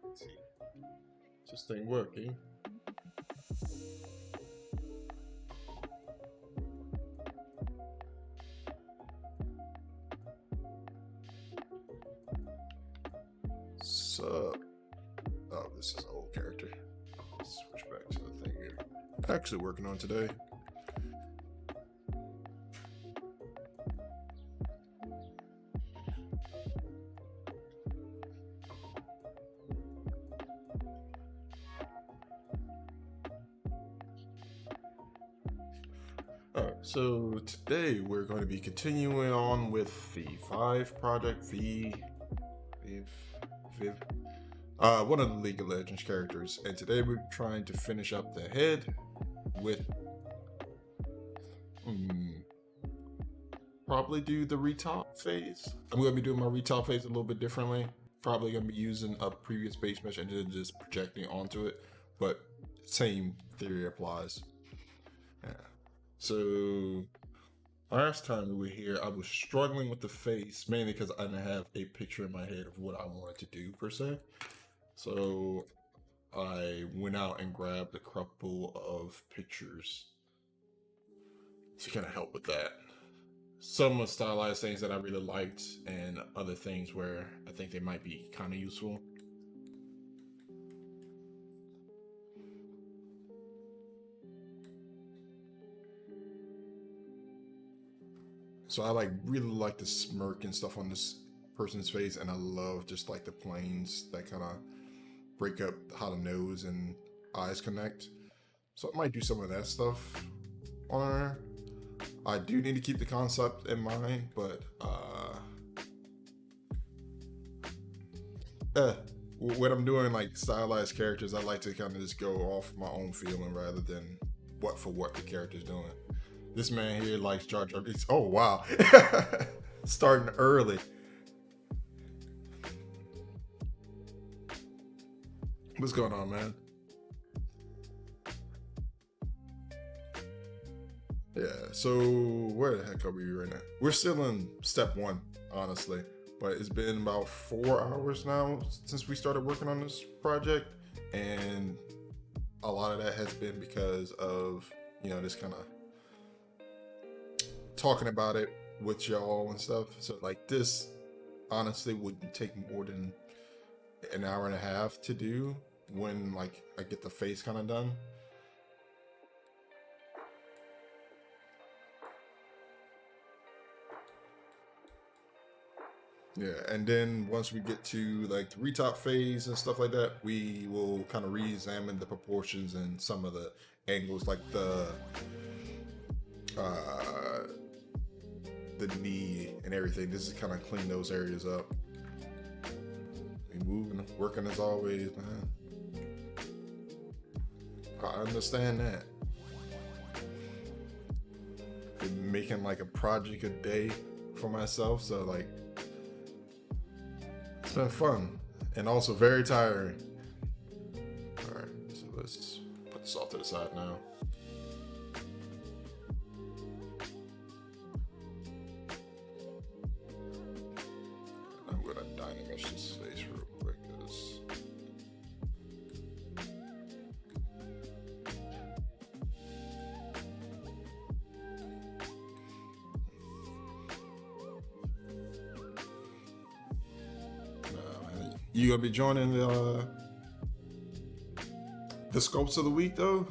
Let's see. This thing working. So, oh, this is an old character. Let's switch back to the thing here. Actually working on today. Alright, so today we're going to be continuing on with the Vive project, one of the League of Legends characters, and today we're trying to finish up the head with probably do the retop phase. I'm going to be doing my retop phase a little bit differently. Probably going to be using a previous base mesh and then just projecting onto it, but same theory applies. Yeah. So last time we were here, I was struggling with the face, mainly because I didn't have a picture in my head of what I wanted to do per se. So I went out and grabbed a couple of pictures to kind of help with that. Some of stylized things that I really liked, and other things where I think they might be kind of useful. So I really like the smirk and stuff on this person's face, and I love just like the planes that kind of break up how the nose and eyes connect. So I might do some of that stuff on her. I do need to keep the concept in mind, but when I'm doing like stylized characters, I like to kind of just go off my own feeling rather than what the character's doing. This man here likes Jar Jar Binks. Oh wow, starting early. What's going on, man? Yeah. So where the heck are we right now? We're still in step one, honestly, but it's been about 4 hours now since we started working on this project, and a lot of that has been because of this kind of talking about it with y'all and stuff. So like this honestly wouldn't take more than an hour and a half to do when like I get the face kind of done. Yeah, and then once we get to like the retop phase and stuff like that, we will kind of re-examine the proportions and some of the angles, like uh, the knee and everything. This is kind of clean those areas up. We moving, working as always, man. I understand that. Been making like a project a day for myself, so like it's been fun and also very tiring. All right, so let's put this off to the side now. I'm gonna dynamesh this face real quick, cause you gonna be joining the scopes of the week though?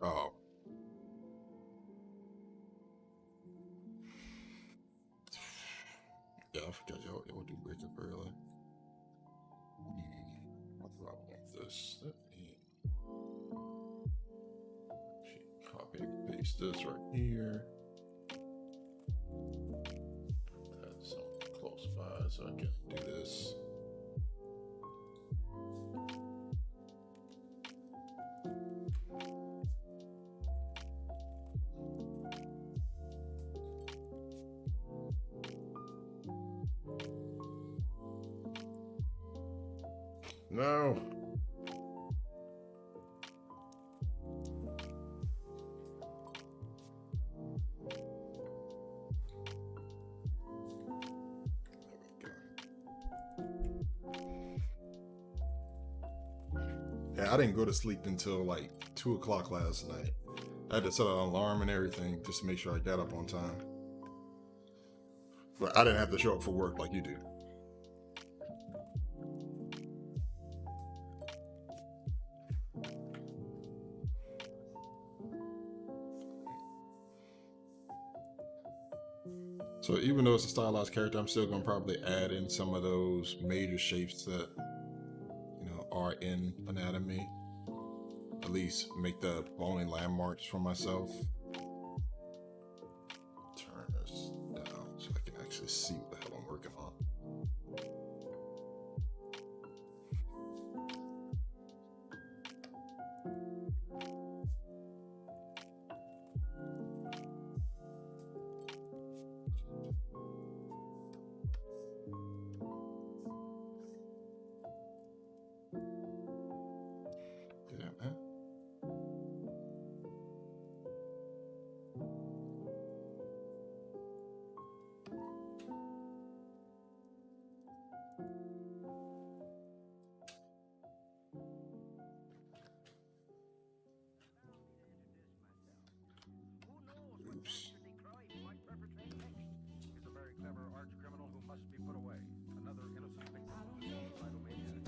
Oh. Yeah, I forgot y'all do break up early. I thought I want this. use this right here. That's something close by so I can do this. No. Yeah, I didn't go to sleep until like 2 o'clock last night. I had to set an alarm and everything just to make sure I got up on time. But I didn't have to show up for work like you do. So even though it's a stylized character, I'm still gonna probably add in some of those major shapes that, you know, are in anatomy. At least make the bony landmarks for myself. Turn this down so I can actually see what the hell I'm working on. Yeah, man. Oops. He's a very clever arch criminal who must be put away. Another innocent victim of a suicidal maniac.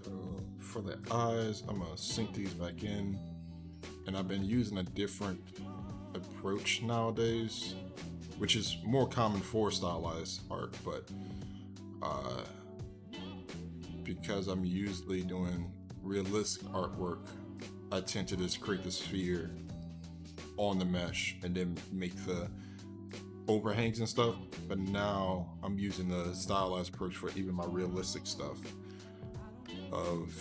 So for the eyes, I'm gonna sink these back in, and I've been using a different approach nowadays, which is more common for stylized art, but because I'm usually doing realistic artwork, I tend to just create the sphere on the mesh and then make the overhangs and stuff. But now I'm using the stylized approach for even my realistic stuff of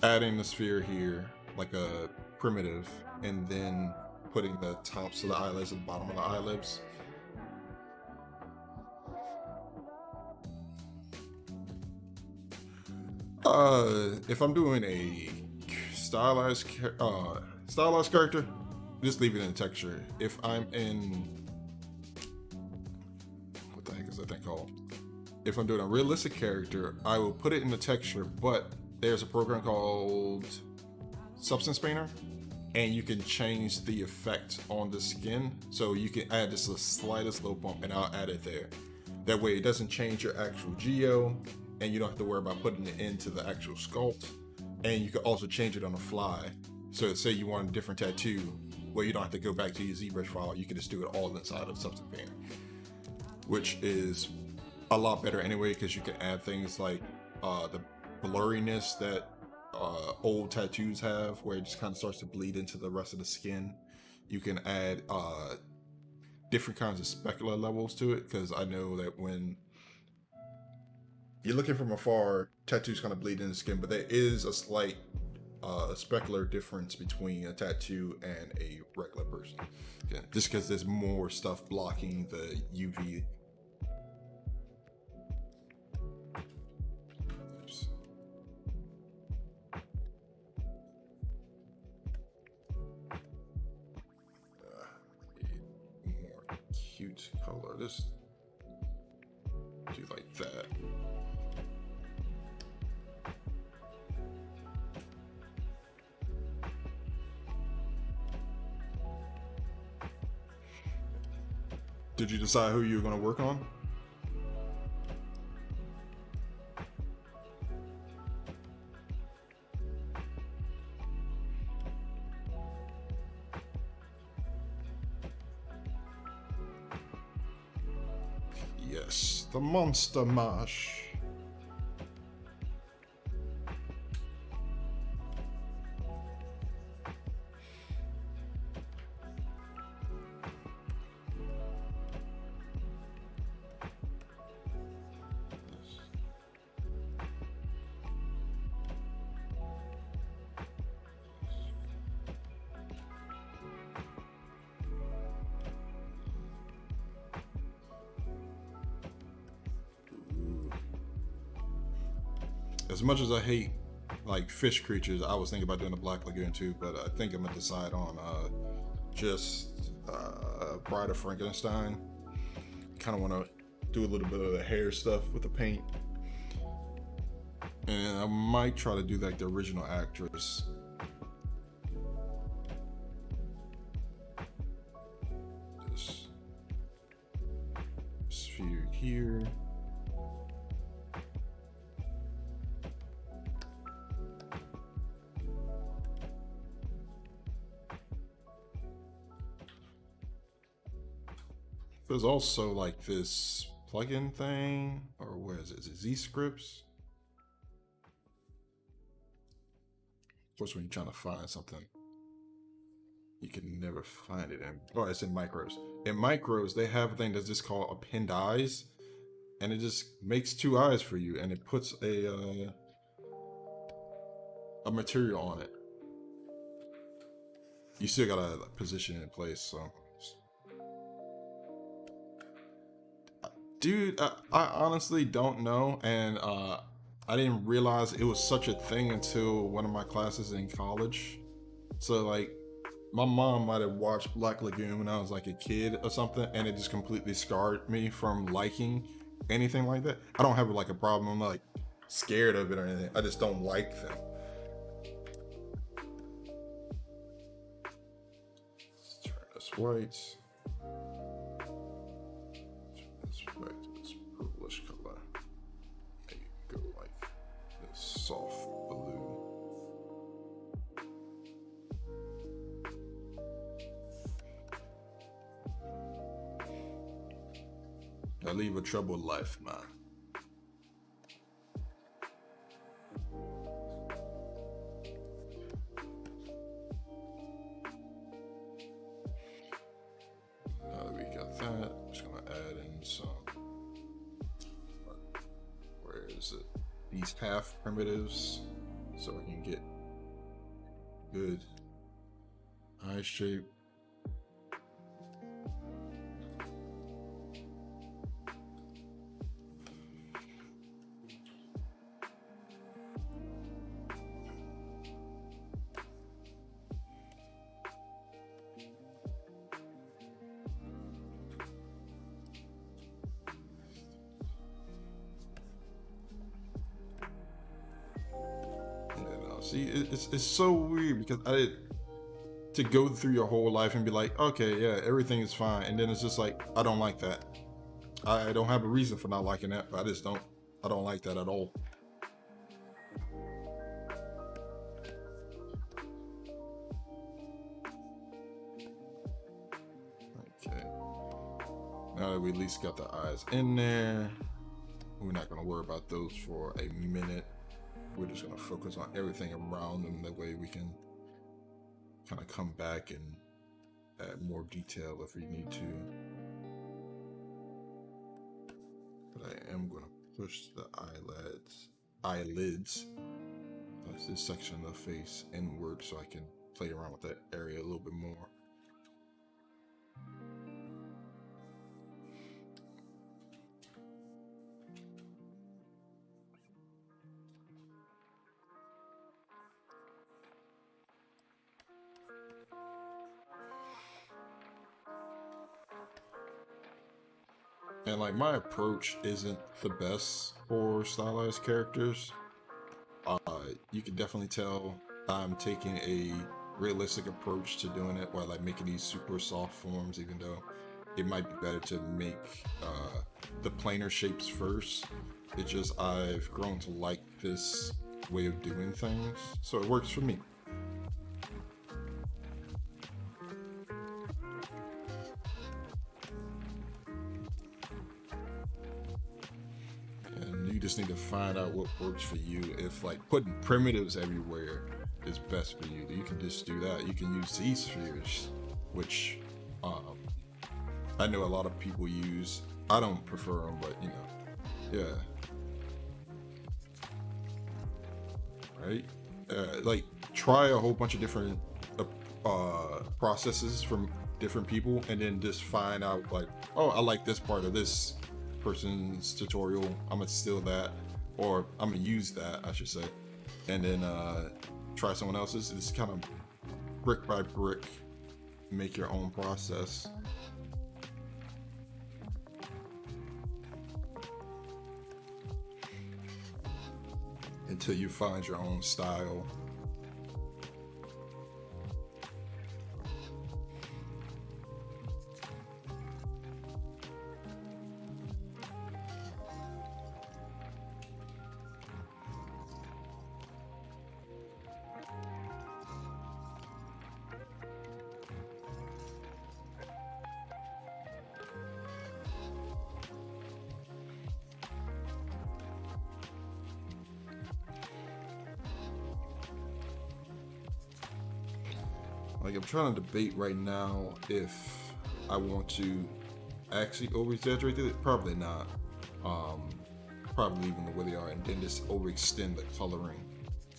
adding the sphere here like a primitive and then putting the tops of the eyelids and the bottom of the eyelids. If I'm doing a stylized character, just leave it in the texture. If I'm in, what the heck is that thing called? If I'm doing a realistic character, I will put it in the texture, but there's a program called Substance Painter, and you can change the effect on the skin. So you can add just the slightest little bump, and I'll add it there. That way it doesn't change your actual geo, and you don't have to worry about putting it into the actual sculpt. And you can also change it on the fly. So say you want a different tattoo, well, you don't have to go back to your ZBrush file. You can just do it all inside of Substance Painter, which is a lot better anyway, because you can add things like the blurriness that old tattoos have, where it just kind of starts to bleed into the rest of the skin. You can add different kinds of specular levels to it, because I know that when you're looking from afar, tattoos kind of bleed into the skin, but there is a slight specular difference between a tattoo and a regular person. Yeah, just because there's more stuff blocking the UV. Oops. More cute color. Just do like that. Did you decide who you were going to work on? Yes, the Monster Mash. As much as I hate like fish creatures, I was thinking about doing a Black Lagoon too, but I think I'm gonna decide on just Bride of Frankenstein. Kind of want to do a little bit of the hair stuff with the paint, and I might try to do like the original actress. This sphere here. There's also like this plugin thing, or where is it? Is it Z-Scripts? Of course, when you're trying to find something, you can never find it in. Oh, it's in Micros. In Micros, they have a thing that's just called append eyes, and it just makes 2 eyes for you, and it puts a material on it. You still gotta position it in place, so. Dude, I honestly don't know, and I didn't realize it was such a thing until one of my classes in college. So like, my mom might have watched Black Lagoon when I was like a kid or something, and it just completely scarred me from liking anything like that. I don't have like a problem. I'm like scared of it or anything. I just don't like them. Let's turn this white. Back to this purplish color. Maybe go like this soft blue. I live a troubled life, man. Now that we got that, I'm just gonna add in some. Where is it? These half primitives, so I can get good eye shape. See, it's so weird because to go through your whole life and be like, okay, yeah, everything is fine, and then it's just like, I don't like that. I don't have a reason for not liking that, but I don't like that at all. Okay. Now that we at least got the eyes in there, we're not gonna worry about those for a minute. We're just gonna focus on everything around them. That way we can kind of come back and add more detail if we need to. But I am gonna push the eyelids, that's this section of the face, inward so I can play around with that area a little bit more. And like, my approach isn't the best for stylized characters. You can definitely tell I'm taking a realistic approach to doing it, while like making these super soft forms, even though it might be better to make the planar shapes first. It's just I've grown to like this way of doing things, so it works for me. just need to find out what works for you. If like putting primitives everywhere is best for you, you can just do that. You can use these spheres, which I know a lot of people use. I don't prefer them, but you know, yeah. Right? Like try a whole bunch of different processes from different people, and then just find out like, oh, I like this part of this person's tutorial. I'm gonna steal that, or I'm gonna use that, I should say, and then try someone else's. Just kind of brick by brick, make your own process. Until you find your own style. Like, I'm trying to debate right now if I want to actually over-exaggerate it. Probably not. Probably leave them the way they are, and then just overextend the coloring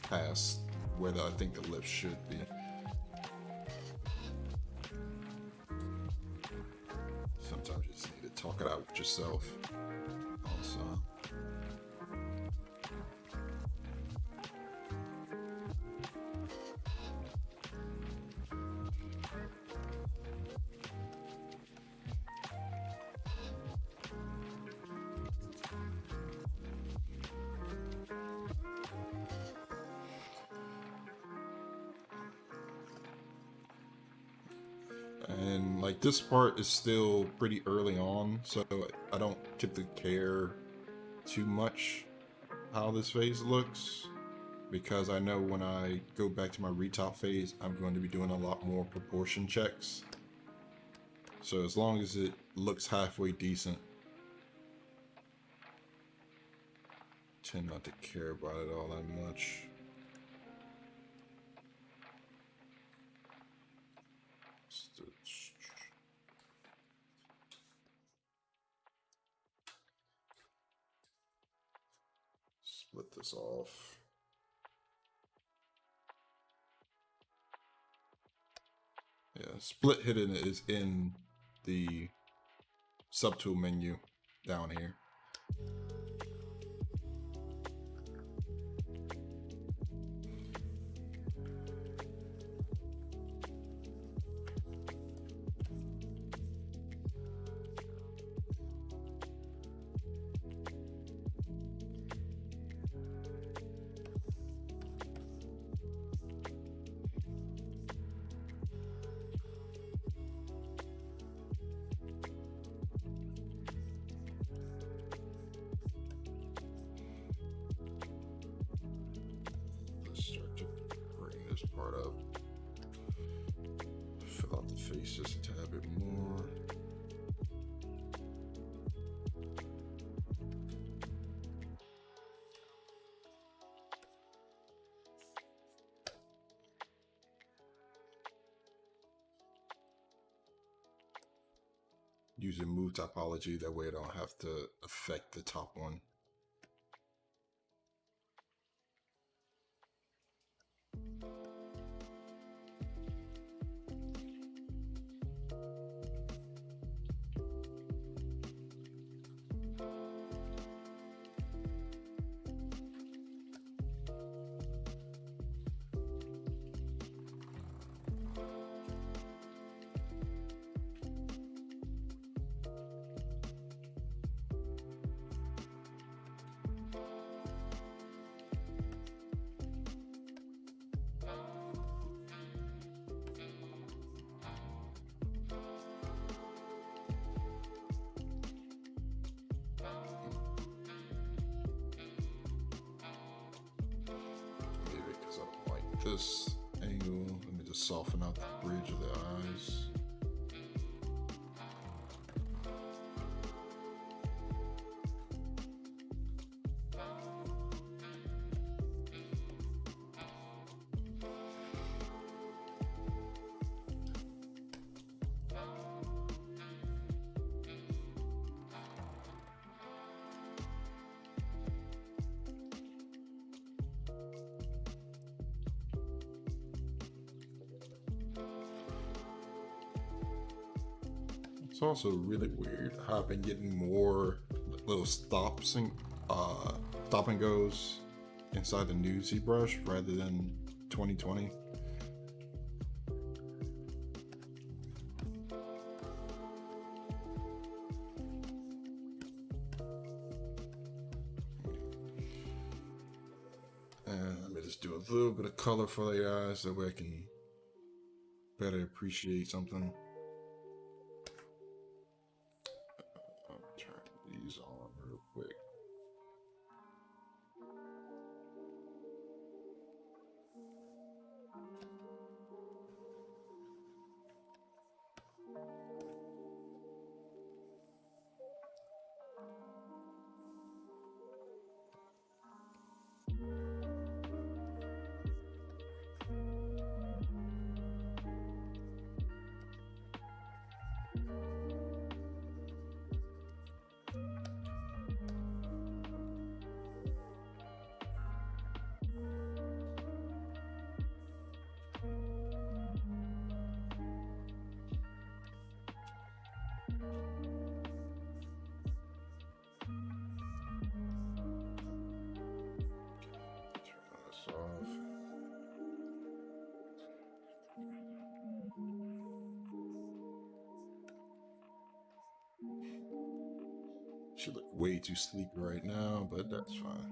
past where I think the lips should be. Sometimes you just need to talk it out with yourself. Also. And like this part is still pretty early on, so I don't typically care too much how this phase looks, because I know when I go back to my retop phase, I'm going to be doing a lot more proportion checks. So as long as it looks halfway decent, I tend not to care about it all that much. Split this off. Yeah, split hidden is in the subtool menu down here. Start to bring this part up. Fill out the face just a tad bit more. Using move topology, that way I don't have to affect the top one. This angle, let me just soften out the bridge of the eyes. also really weird how I've been getting more little stop and goes inside the new ZBrush rather than 2020. And let me just do a little bit of color for the eyes, that way I can better appreciate something. I'll turn these on real quick. Off. She look way too sleepy right now, but that's fine.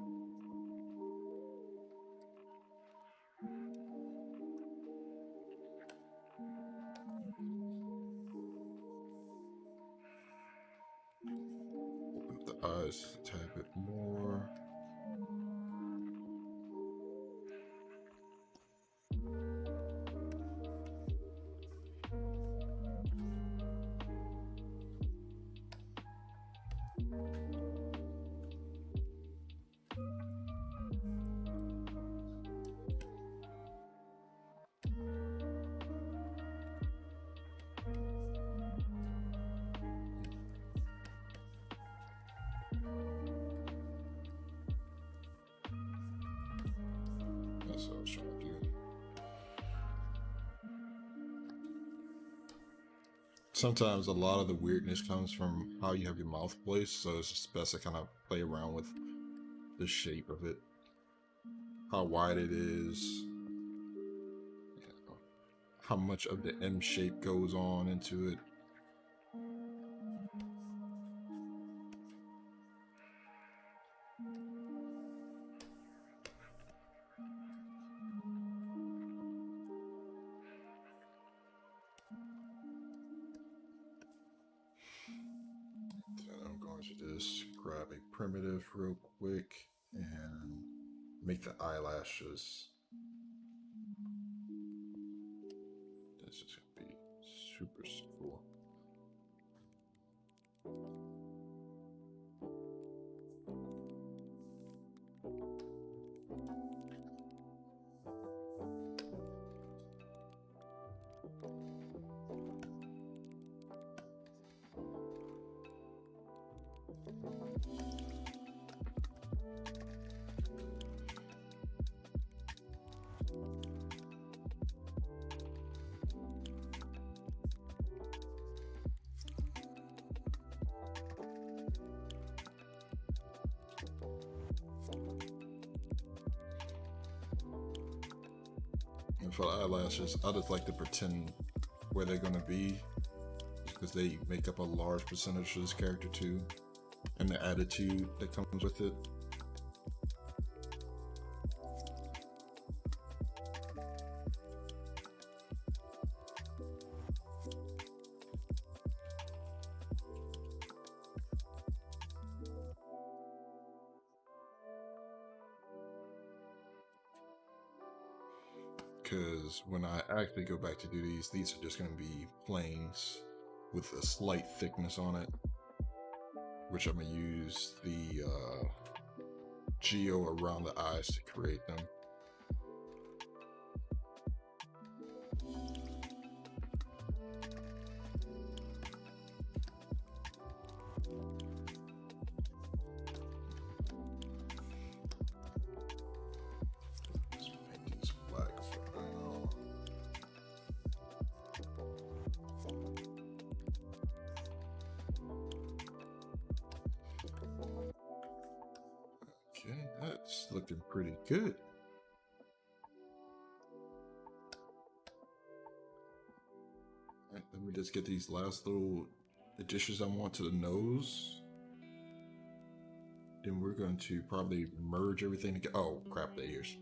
Open up the eyes a tad bit more. That's what I was trying to do. Sometimes a lot of the weirdness comes from how you have your mouth placed, so it's just best to kind of play around with the shape of it, how wide it is, you know, how much of the M shape goes on into it. Then I'm going to just grab a primitive real quick and make the eyelashes. This is going to be super cool. And for the eyelashes, I just like to pretend where they're going to be, because they make up a large percentage of this character too, and the attitude that comes with it. Because when I actually go back to do these are just going to be planes with a slight thickness on it, which I'm going to use the geo around the eyes to create them. It's looking pretty good. Right, let me just get these last little additions I want to the nose. Then we're going to probably merge everything together. Oh, crap, the ears.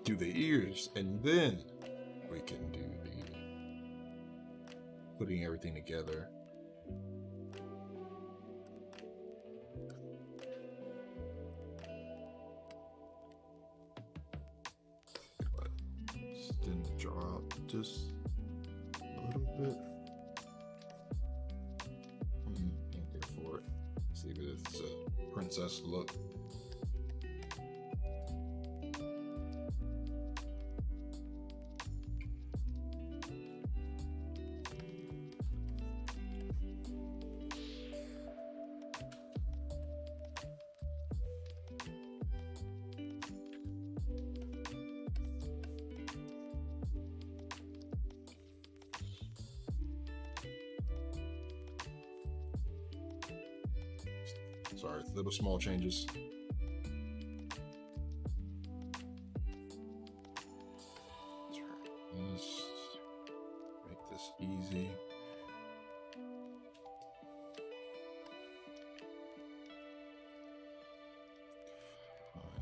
Do the ears, and then we can do the putting everything together. Then draw out just a little bit. I'm here for it. See if it's a princess look. Sorry, little small changes. Let's make this easy.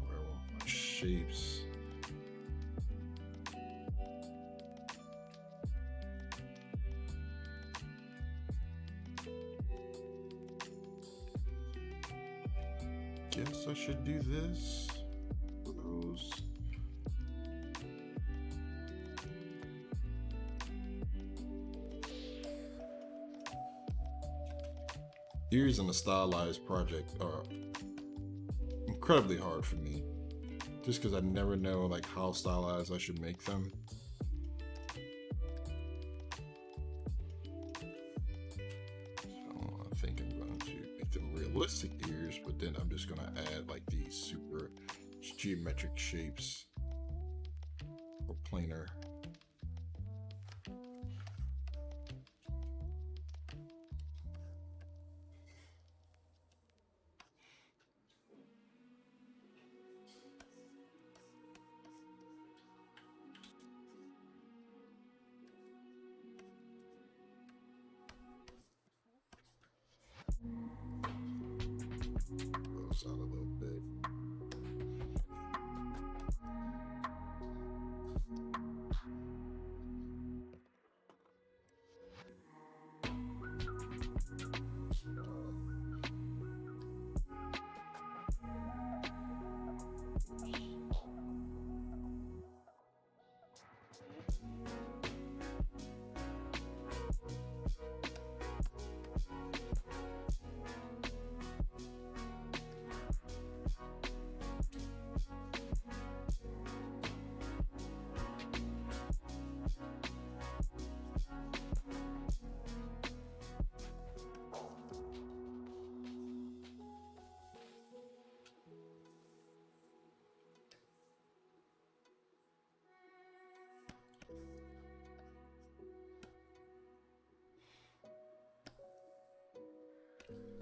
Where are my shapes? Guess I should do this. Those. Ears in the stylized project are incredibly hard for me, just because I never know like how stylized I should make them. So I think I'm going to make them realistic ears, but then I'm just going to add like these super geometric shapes or planar. Goes out a little bit.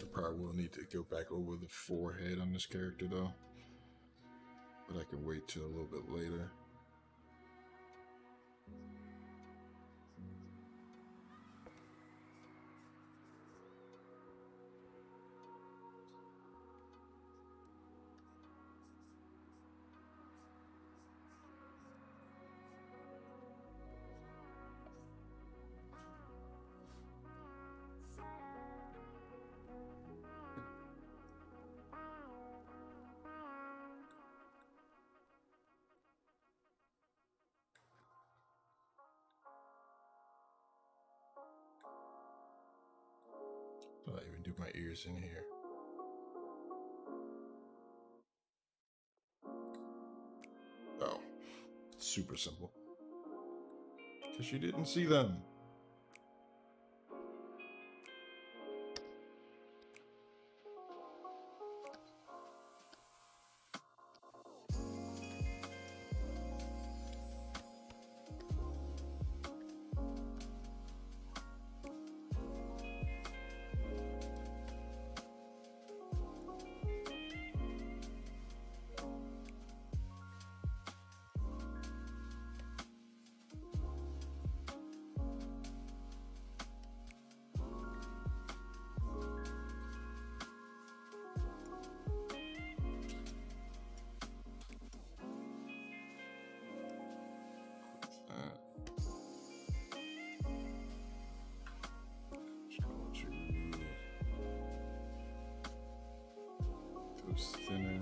I probably will need to go back over the forehead on this character though, but I can wait till a little bit later. I'll even do my ears in here. Oh, super simple. Because you didn't see them. goes thinner.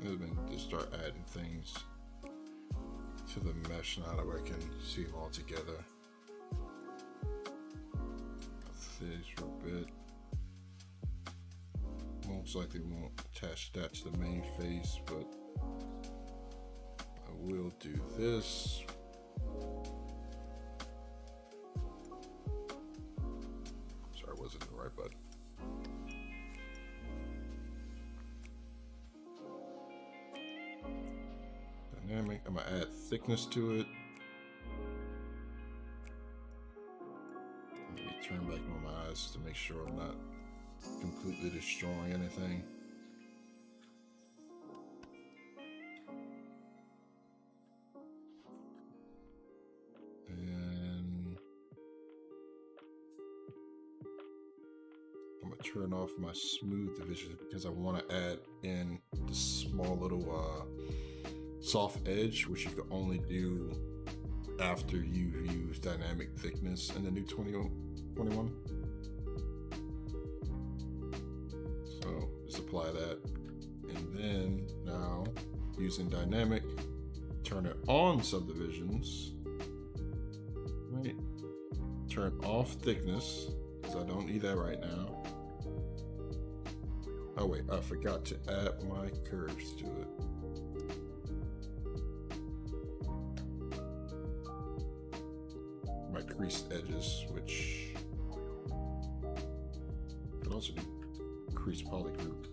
And then just start adding things to the mesh now that I can see them all together. This for a bit. Most likely won't attach that to the main face, but I will do this. Sorry, I wasn't the right button. Dynamic. I'm gonna add thickness to it. Let me turn back on my eyes to make sure I'm not completely destroying anything. And I'm gonna turn off my smooth division because I want to add in the small little soft edge, which you can only do after you've used dynamic thickness in the new 2021. So just apply that, and then now using dynamic, turn it on subdivisions, right? Turn off thickness because I don't need that right now. Oh wait, I forgot to add my curves to it. My creased edges, which I can also do crease polygroup.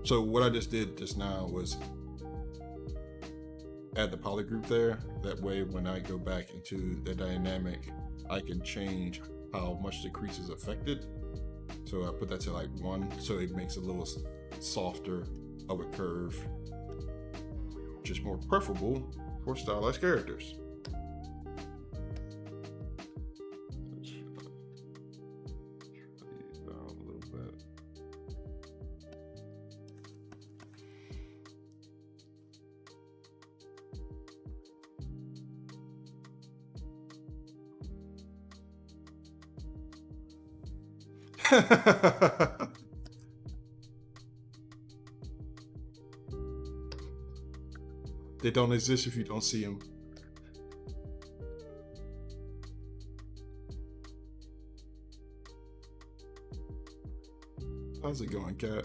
So what I just did just now was add the polygroup there. That way when I go back into the dynamic, I can change how much the crease is affected. So I put that to like 1, so it makes it a little softer of a curve, which is more preferable for stylized characters. They don't exist if you don't see them. How's it going, Cat?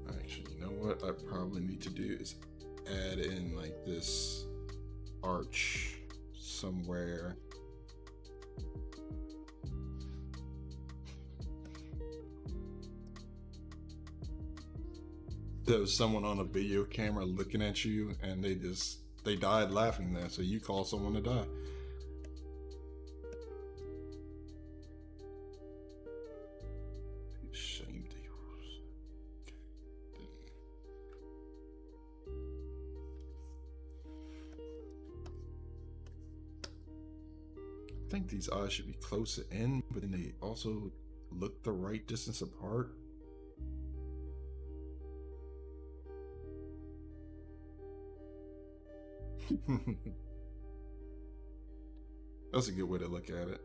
Actually, you know what I probably need to do is add in like this arch somewhere. There was someone on a video camera looking at you and they died laughing there, so you call someone to die. Shame deals. I think these eyes should be closer in, but then they also look the right distance apart. That's a good way to look at it.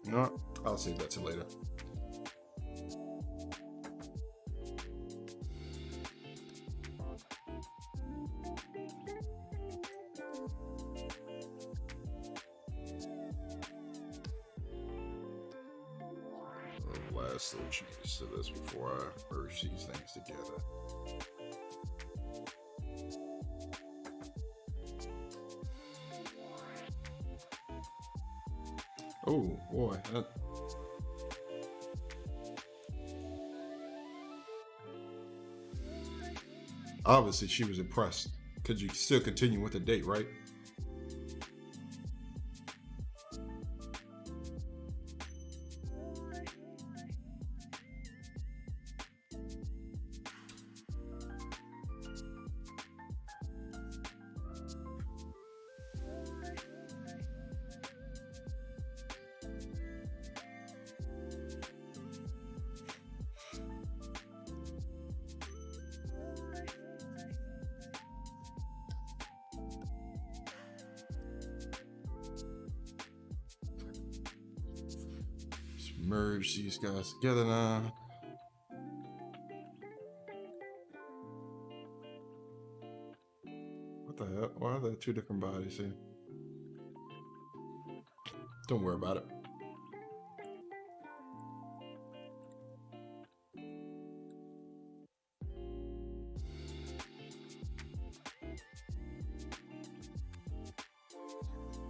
No, I'll save that till later. Last little changes to this before I merge these things together. Oh boy, obviously she was impressed. Could you still continue with the date, right? Merge these guys together now. What the hell? Why are there two different bodies here? Don't worry about it.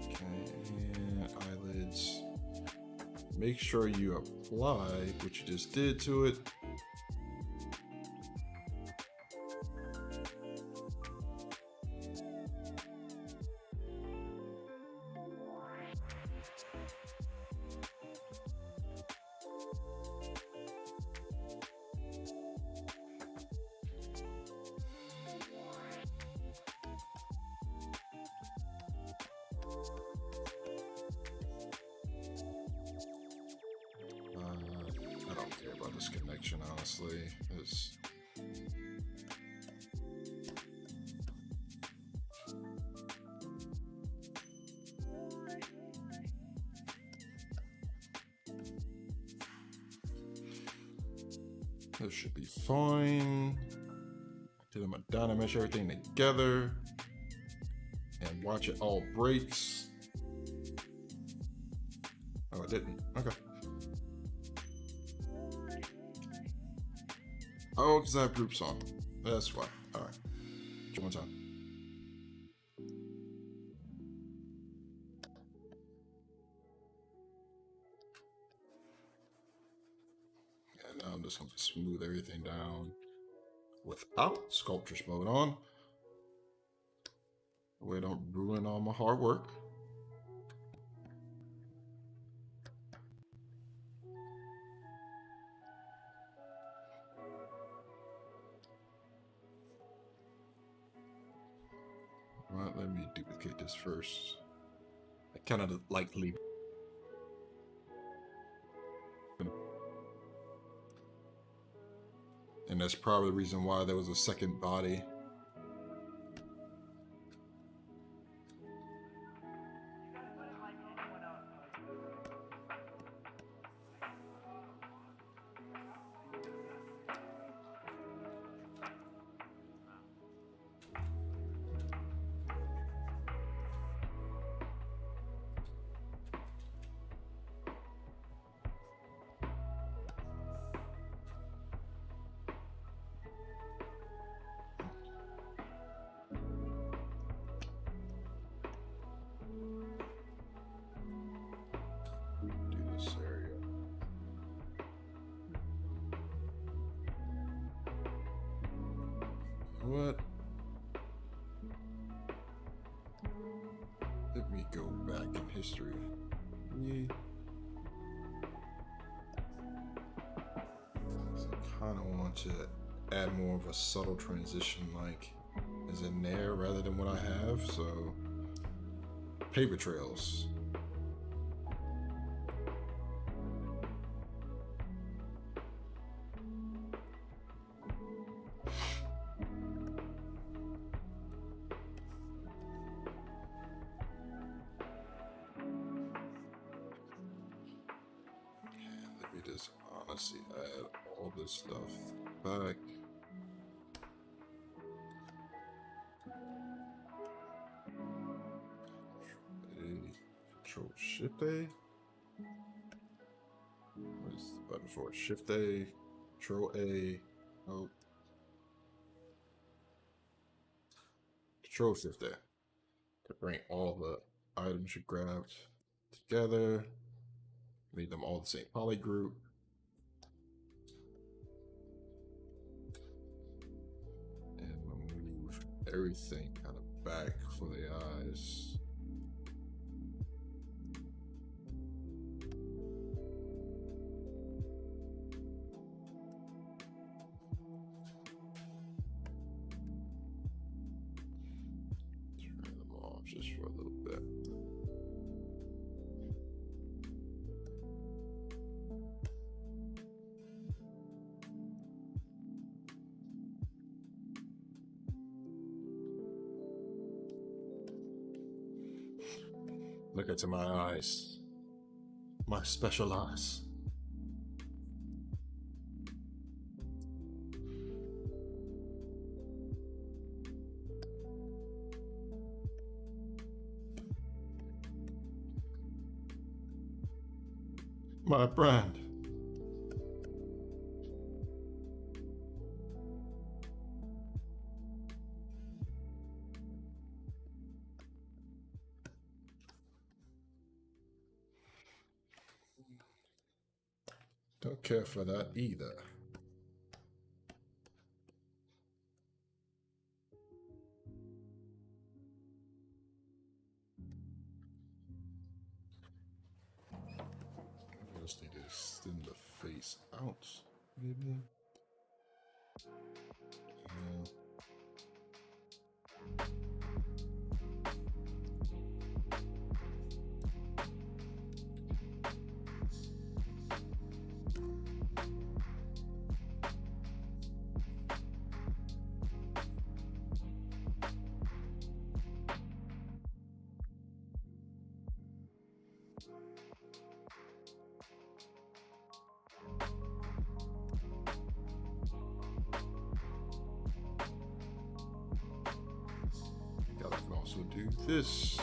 Okay, and eyelids. Make sure you apply what you just did to it. I don't care about this connection, honestly. This should be fine. Then I'm gonna mesh everything together and watch it all breaks. Oh, it didn't. Okay. Oh, because I have groups on. That's why. All right. One time. And now I'm just going to smooth everything down without sculptures mode on. That way I don't ruin all my hard work. Right, let me duplicate this first. I kind of like leave. And that's probably the reason why there was a second body. What? Let me go back in history. I kind of want to add more of a subtle transition like is in there rather than what I have. So paper trails. Let me just honestly add all this stuff back. Control Shift A. What is the button for? Shift A, Control A. Oh, Control Shift A to bring all the items you grabbed together. Made them all the same poly group. And move everything kind of back for the eyes. Turn them off just for a little bit. Look into my eyes. My special eyes. My brand. Don't care for that either. I just need to extend the face out, maybe. Yeah. I can also do this.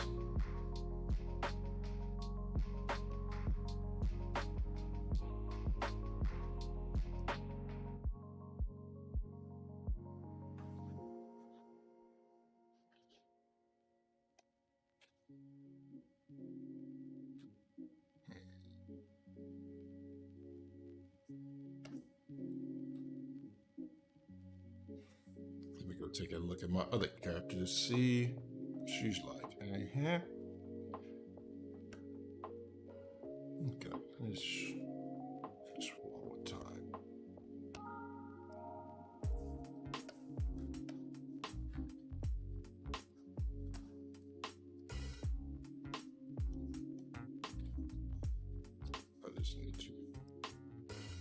Let me go take a look at my other character to see what she's like. Okay, just one more time. I just need to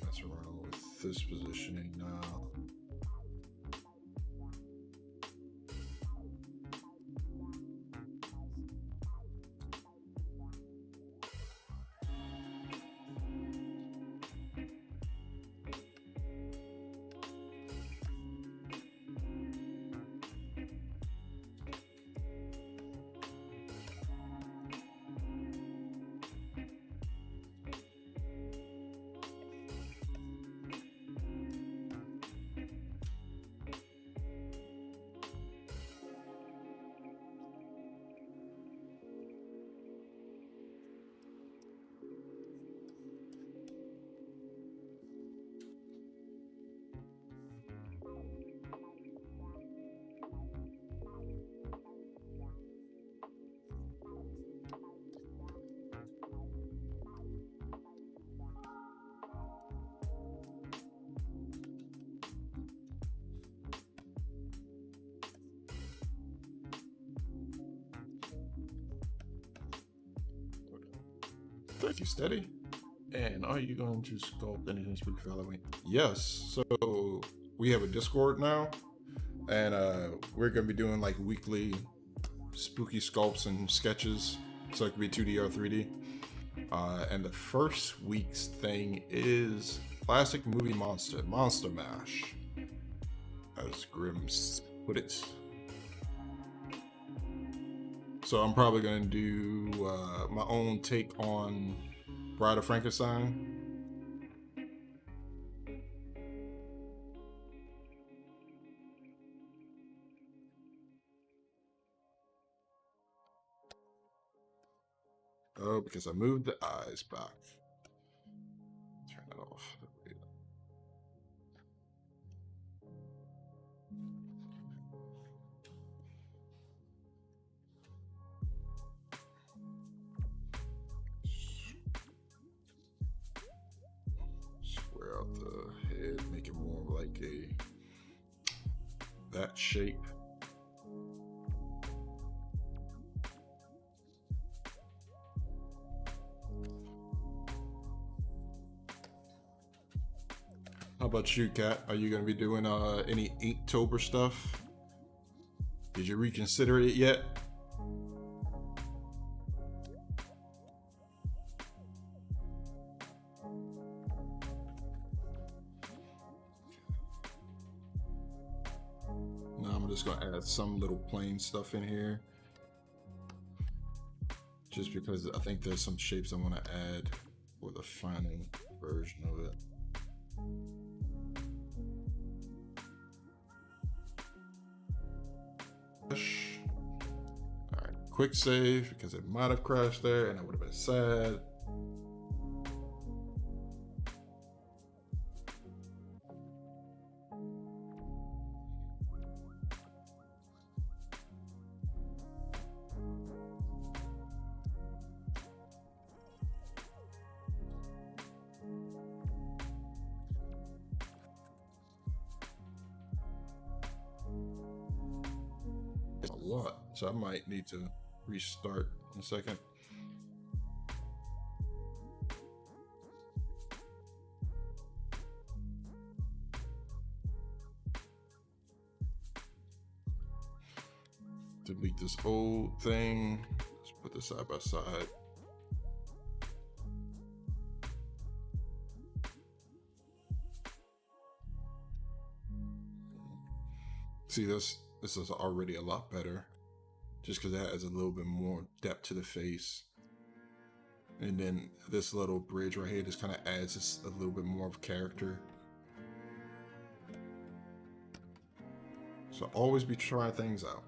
mess around with this positioning now. Thank you, Steady. And are you going to sculpt anything spooky for Halloween? Yes. So we have a Discord now, and we're gonna be doing like weekly spooky sculpts and sketches. So it could be 2D or 3D. And the first week's thing is classic movie monster mash, as Grimm's put it. So I'm probably gonna do my own take on Bride of Frankenstein. Oh, because I moved the eyes back. Turn it off. Square out the head, make it more like that shape. How about you, Kat? Are you going to be doing any Inktober stuff? Did you reconsider it yet? No, I'm just going to add some little plain stuff in here. Just because I think there's some shapes I want to add for the final version of it. Alright, quick save because it might have crashed there and I would have been sad. A lot, so I might need to restart in a second. Delete this old thing. Let's put this side by side. See, this is already a lot better, just because it adds a little bit more depth to the face. And then this little bridge right here just kind of adds just a little bit more of character. So always be trying things out.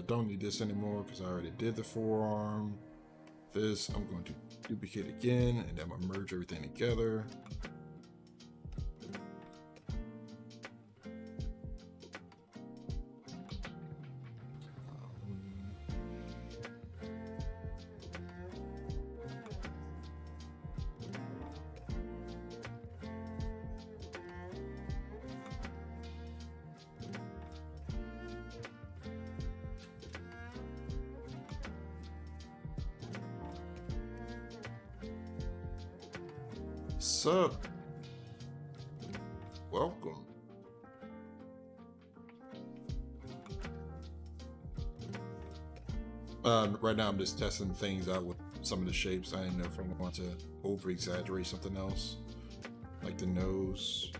Don't need this anymore because I already did the forearm. This I'm going to duplicate again, and then I'm gonna merge everything together. Sup? Welcome. Right now I'm just testing things out with some of the shapes. I didn't know if I want to over exaggerate something else, like the nose,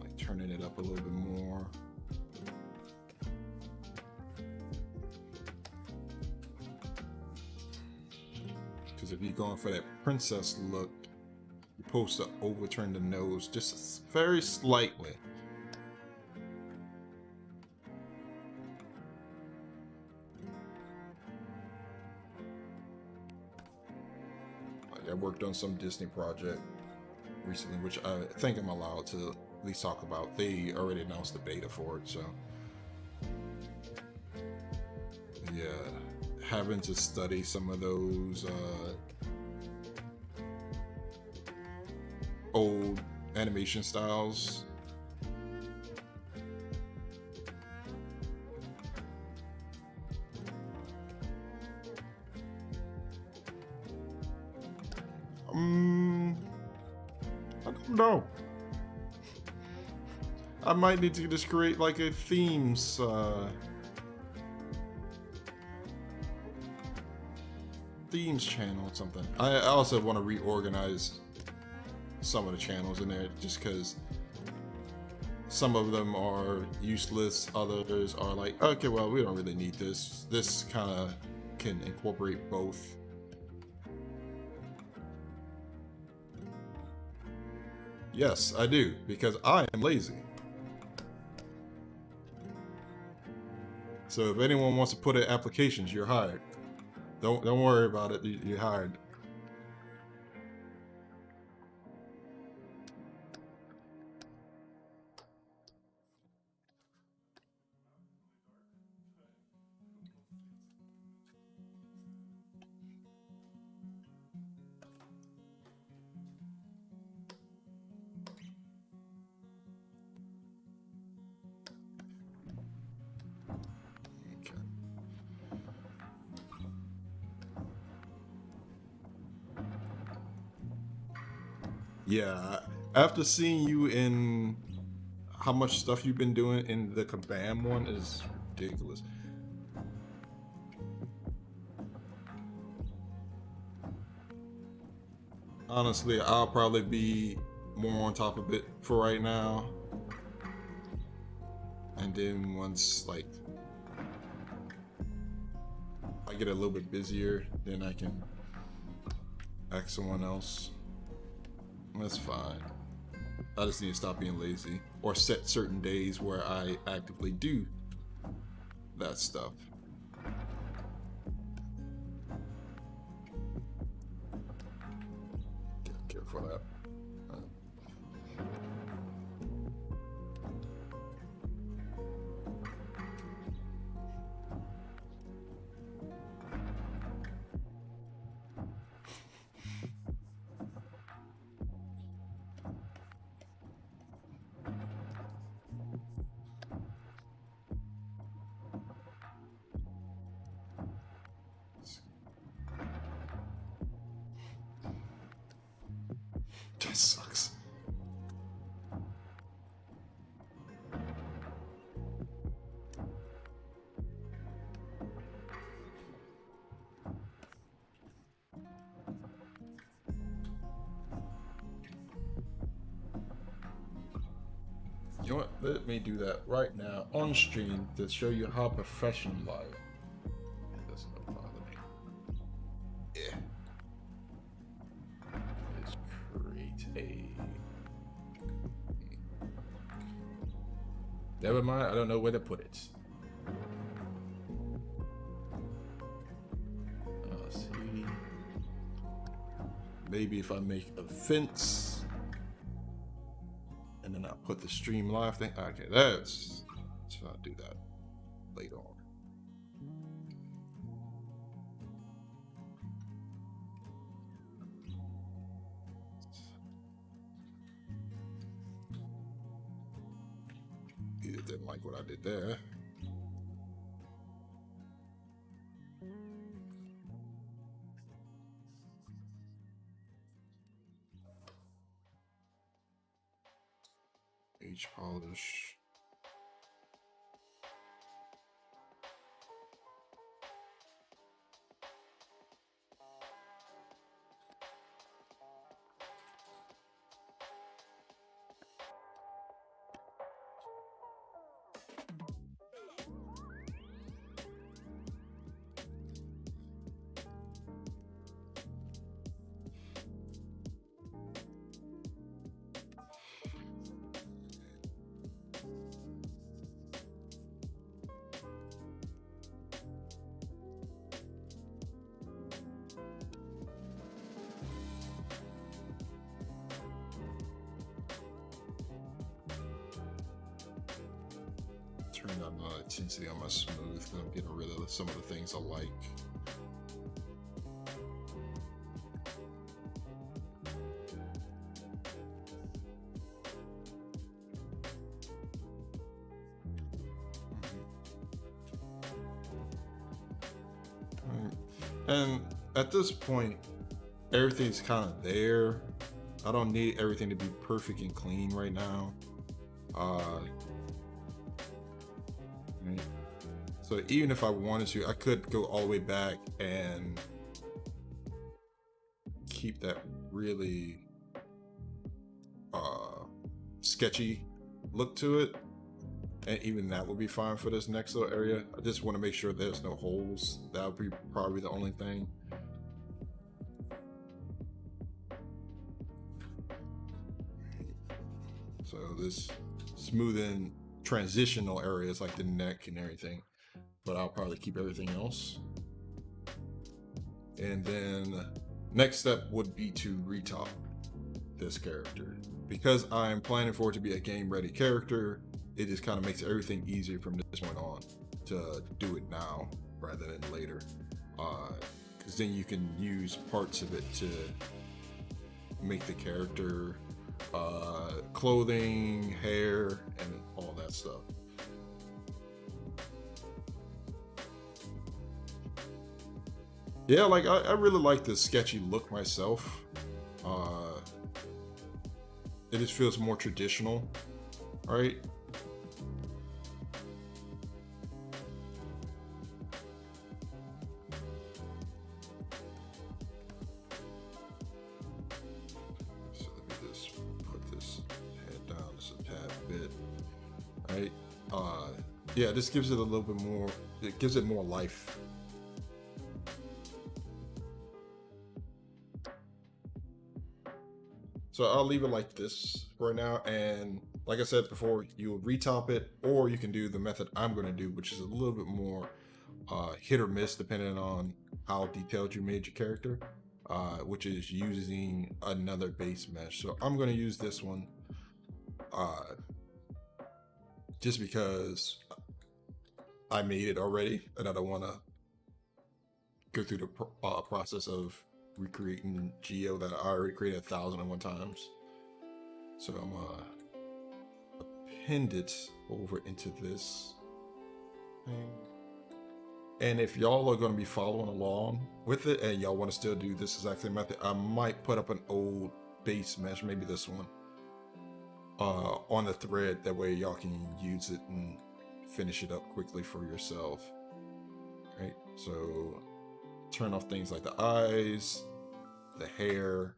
like turning it up a little bit more. Because if you're going for that princess look, you're supposed to overturn the nose just very slightly. Like I worked on some Disney project recently, which I think I'm allowed to at least talk about. They already announced the beta for it, so yeah, having to study some of those old animation styles I don't know. I might need to just create like a themes channel or something. I also want to reorganize some of the channels in there just because some of them are useless, others are like, okay, well, we don't really need this. This kind of can incorporate both. Yes, I do, because I am lazy. So if anyone wants to put in applications, you're hired. Don't worry about it. You're hired. Yeah, after seeing you in how much stuff you've been doing in the Kabam one is ridiculous. Honestly, I'll probably be more on top of it for right now. And then once like I get a little bit busier, then I can ask someone else. That's fine. I just need to stop being lazy or set certain days where I actively do that stuff. Care for that. That sucks. You know what? Let me do that right now on stream to show you how professional I am. It doesn't bother me. Yeah. Let's create a. Never mind, I don't know where to put it. Let's see. Maybe if I make a fence. And then I'll put the stream live thing. Okay, so I'll do that later on. You didn't like what I did there. H polish. Turn down the intensity on my smooth because I'm getting rid of some of the things I like. And at this point, everything's kind of there. I don't need everything to be perfect and clean right now. Right. So even if I wanted to, I could go all the way back and keep that really sketchy look to it, and even that would be fine for this next little area. I just want to make sure there's no holes. That would be probably the only thing. So this smoothing transitional areas like the neck and everything, but I'll probably keep everything else. And then next step would be to retop this character. Because I'm planning for it to be a game ready character, it just kind of makes everything easier from this point on to do it now rather than later. Because then you can use parts of it to make the character clothing, hair, and all that stuff. Yeah, like I really like the sketchy look myself. It just feels more traditional, right? So let me just put this head down just a tad bit, right? Yeah, this gives it a little bit more. It gives it more life. So I'll leave it like this right now, and like I said before, you'll retop it, or you can do the method I'm going to do, which is a little bit more hit or miss depending on how detailed you made your character, which is using another base mesh. So I'm going to use this one just because I made it already, and I don't want to go through the process of recreating Geo that I already created 1,001 times. So I'm gonna append it over into this thing. And if y'all are gonna be following along with it and y'all want to still do this exact same method, I might put up an old base mesh, maybe this one, on the thread. That way y'all can use it and finish it up quickly for yourself. Right? So turn off things like the eyes, the hair.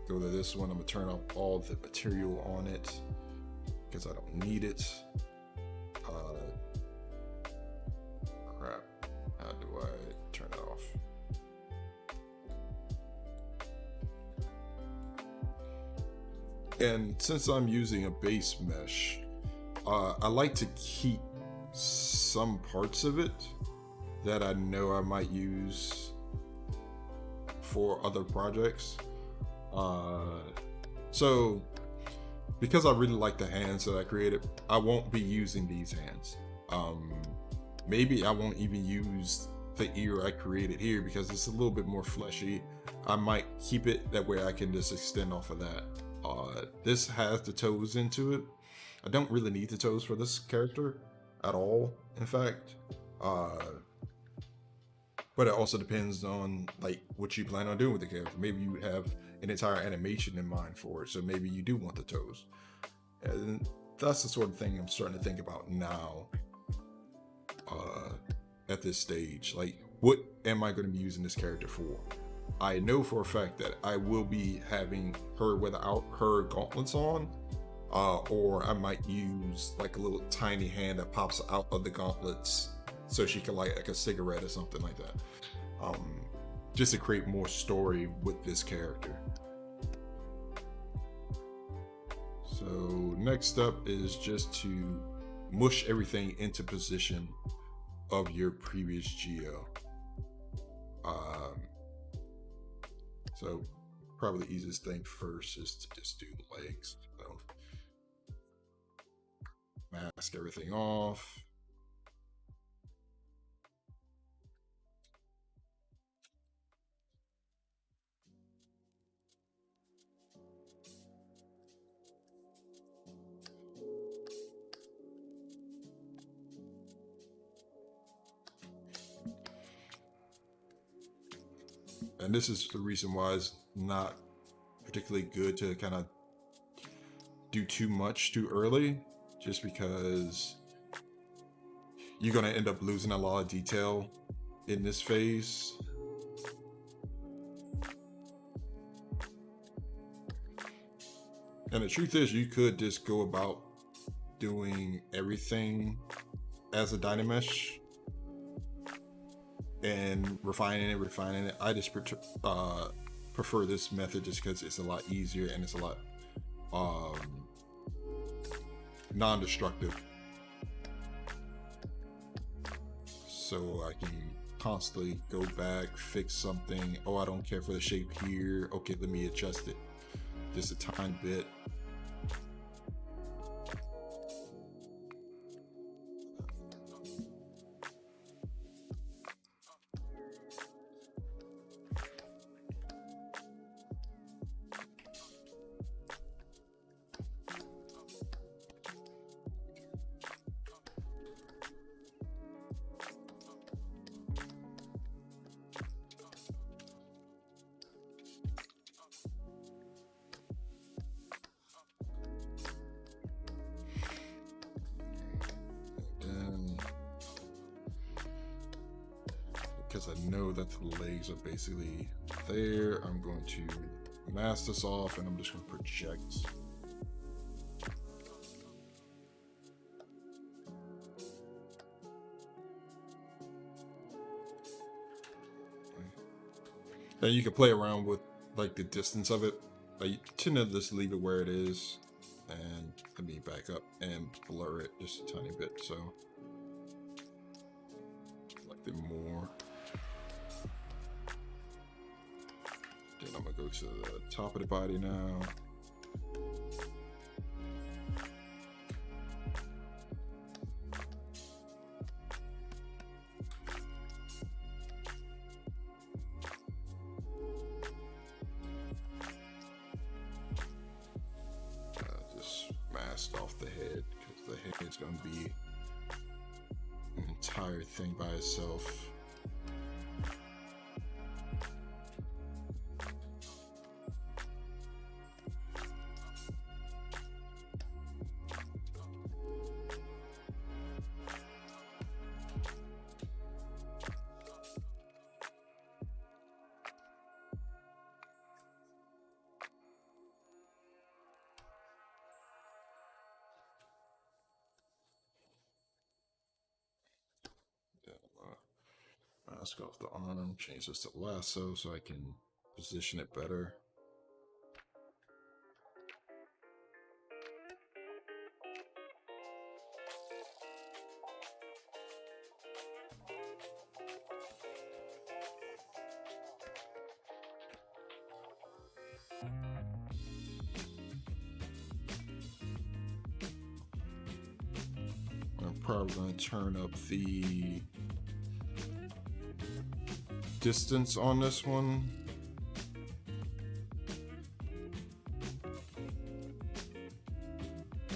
Go to this one. I'm gonna turn off all the material on it because I don't need it. Crap. How do I turn it off? And since I'm using a base mesh, I like to keep some parts of it that I know I might use for other projects. So because I really like the hands that I created, I won't be using these hands. Maybe I won't even use the ear I created here because it's a little bit more fleshy. I might keep it that way I can just extend off of that. This has the toes into it. I don't really need the toes for this character at all, in fact. But it also depends on like what you plan on doing with the character. Maybe you have an entire animation in mind for it, so maybe you do want the toes. And that's the sort of thing I'm starting to think about now. At this stage, like, what am I going to be using this character for? I know for a fact that I will be having her without her gauntlets on, or I might use like a little tiny hand that pops out of the gauntlets so she can light like a cigarette or something like that, just to create more story with this character. So next up is just to mush everything into position of your previous Geo. So probably the easiest thing first is to just do the legs. So mask everything off. And this is the reason why it's not particularly good to kind of do too much too early, just because you're going to end up losing a lot of detail in this phase. And the truth is, you could just go about doing everything as a Dynamesh and refining it. I just prefer this method just because it's a lot easier and it's a lot non-destructive. So I can constantly go back, fix something. Oh, I don't care for the shape here. Okay, let me adjust it just a tiny bit. Because I know that the legs are basically there, I'm going to mask this off and I'm just going to project. Then you can play around with like the distance of it. I tend to just leave it where it is, and let me back up and blur it just a tiny bit, so like the more. Then I'm gonna go to the top of the body now. Just mask off the head because the head is gonna be an entire thing by itself. Mask off the arm, change this to lasso so I can position it better. I'm probably going to turn up the distance on this one.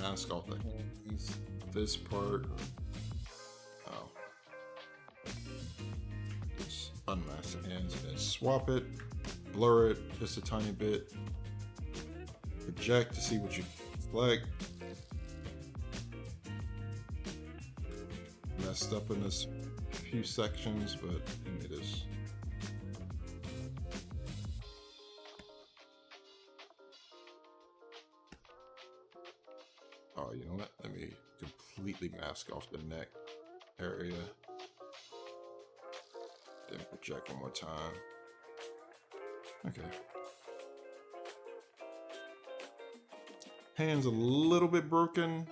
Mask off the hands. This part. Oh. Just unmask the hands and then swap it. Blur it just a tiny bit. Project to see what you like. Messed up in this few sections, but it is. Oh, you know what? Let me completely mask off the neck area. Then project one more time. Okay. Hand's a little bit broken,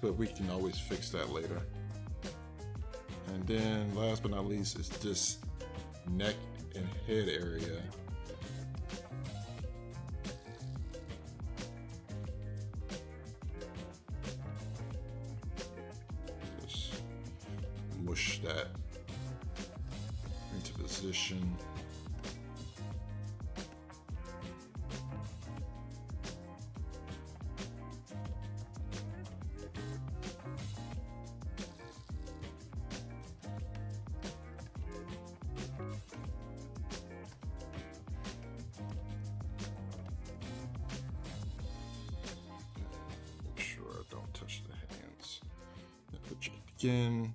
but we can always fix that later. And then last but not least is this neck and head area. Just mush that into position. again.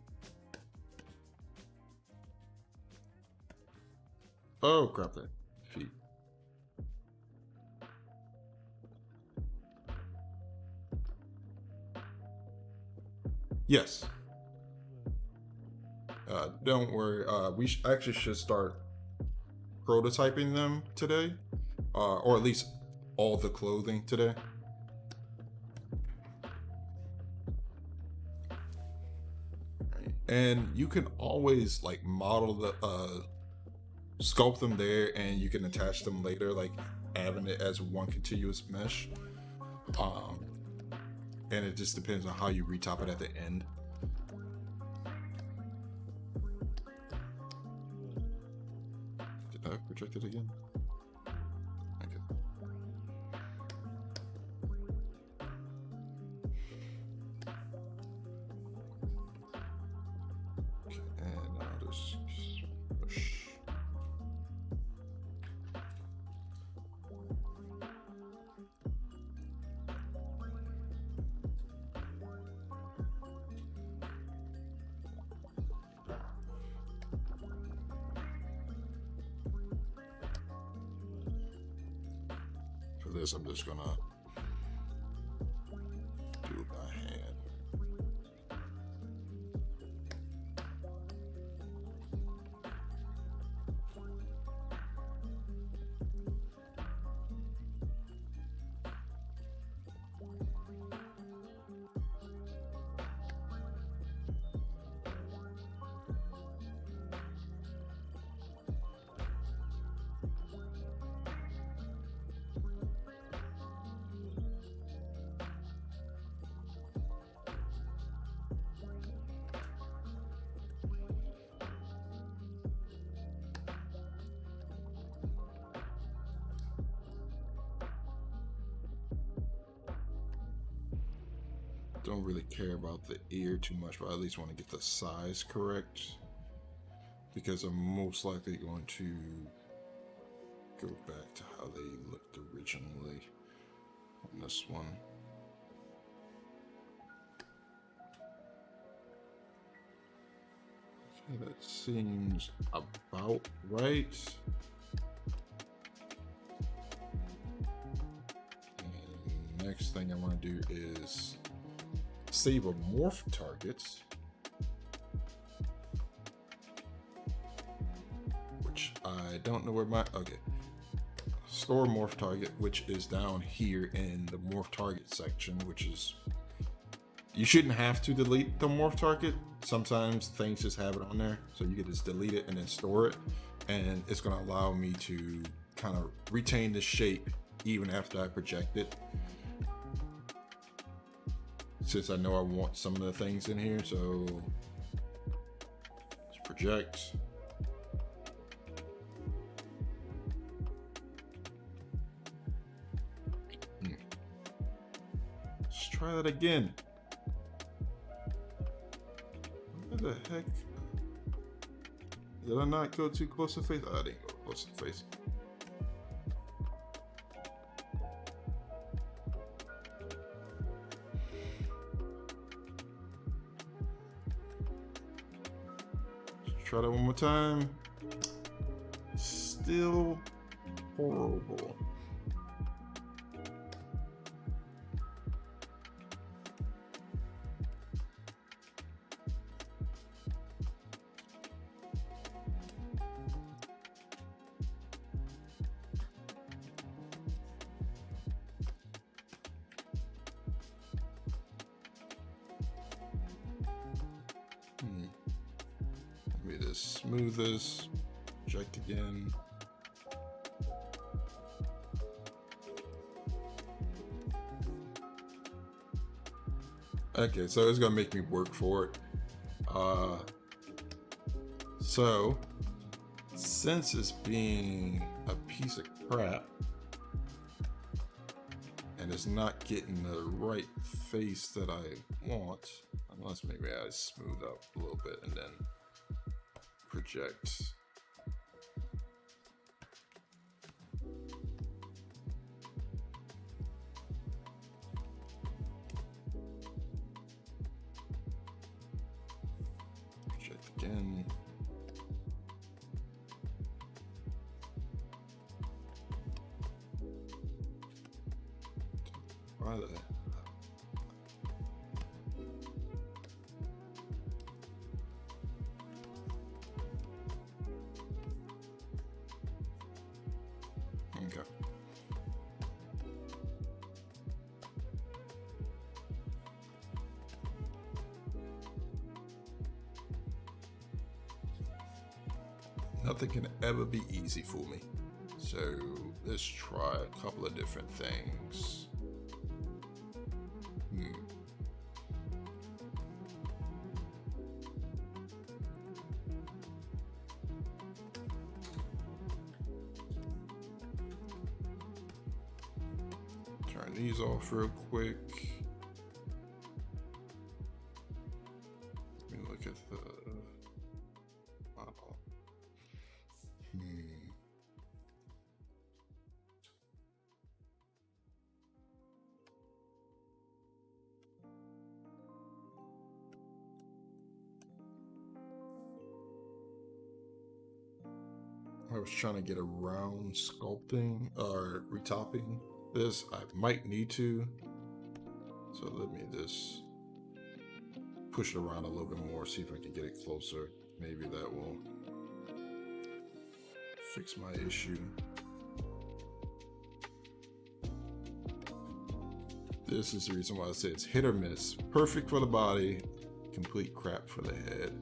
Oh, crap that feet. Yes. Don't worry. We actually should start prototyping them today, or at least all the clothing today. And you can always like model the sculpt them there, and you can attach them later, like having it as one continuous mesh. And it just depends on how you retop it at the end. Did I project it again? Okay. And I'll just push. For this, I'm just gonna do it by hand. Don't really care about the ear too much, but I at least want to get the size correct, because I'm most likely going to go back to how they looked originally on this one. Okay, that seems about right. And next thing I want to do is save a morph target, which I don't know where my, okay. Store morph target, which is down here in the morph target section, which is, you shouldn't have to delete the morph target. Sometimes things just have it on there, so you can just delete it and then store it, and it's going to allow me to kind of retain the shape even after I project it, since I know I want some of the things in here. So let's project. Let's try that again. What the heck? Did I not go too close to face? Oh, I didn't go close to face. Try that one more time. Still horrible. Smooth this, project again. Okay, so it's gonna make me work for it. So since it's being a piece of crap and it's not getting the right face that I want, unless maybe I smooth up a little bit and then project. again. Why the... Okay. Nothing can ever be easy for me. So let's try a couple of different things. Turn these off real quick. Let me look at the model. I was trying to get around sculpting or retopping this. I might need to. So let me just push it around a little bit more, see if I can get it closer. Maybe that will fix my issue. This is the reason why I say it's hit or miss. Perfect for the body, complete crap for the head.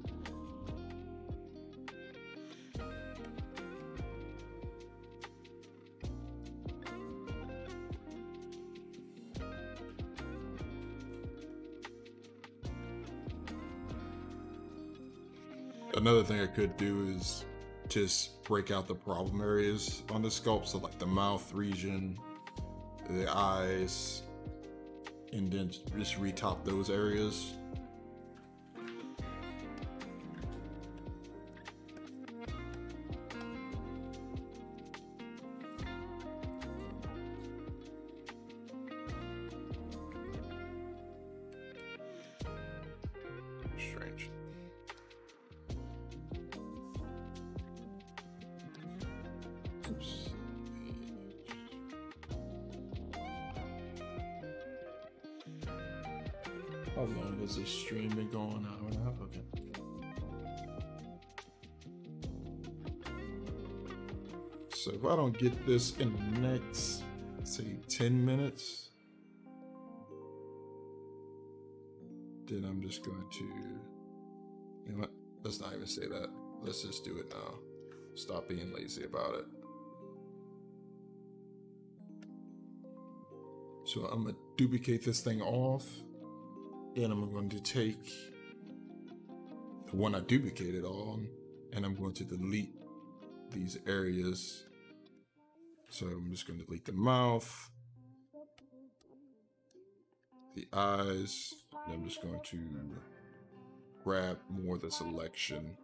Another thing I could do is just break out the problem areas on the sculpt, so like the mouth region, the eyes, and then just retop those areas. Strange. Oops. How long has this stream been going? An hour and a half? Okay. So if I don't get this in the next, say, 10 minutes, then I'm just going to, you know what? Let's not even say that. Let's just do it now. Stop being lazy about it. So I'm gonna duplicate this thing off, and I'm going to take the one I duplicated on, and I'm going to delete these areas. So I'm just going to delete the mouth, the eyes, and I'm just going to grab more of the selection.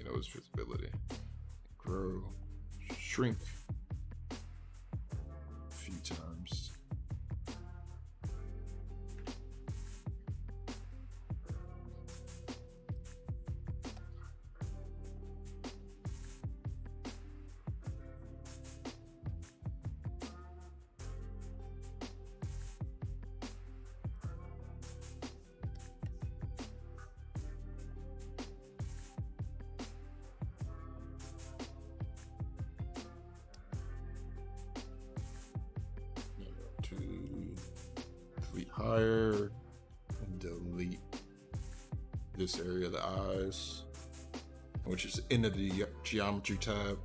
Nose visibility. Grow, shrink a few times. Delete higher and delete this area of the eyes, which is into the geometry tab.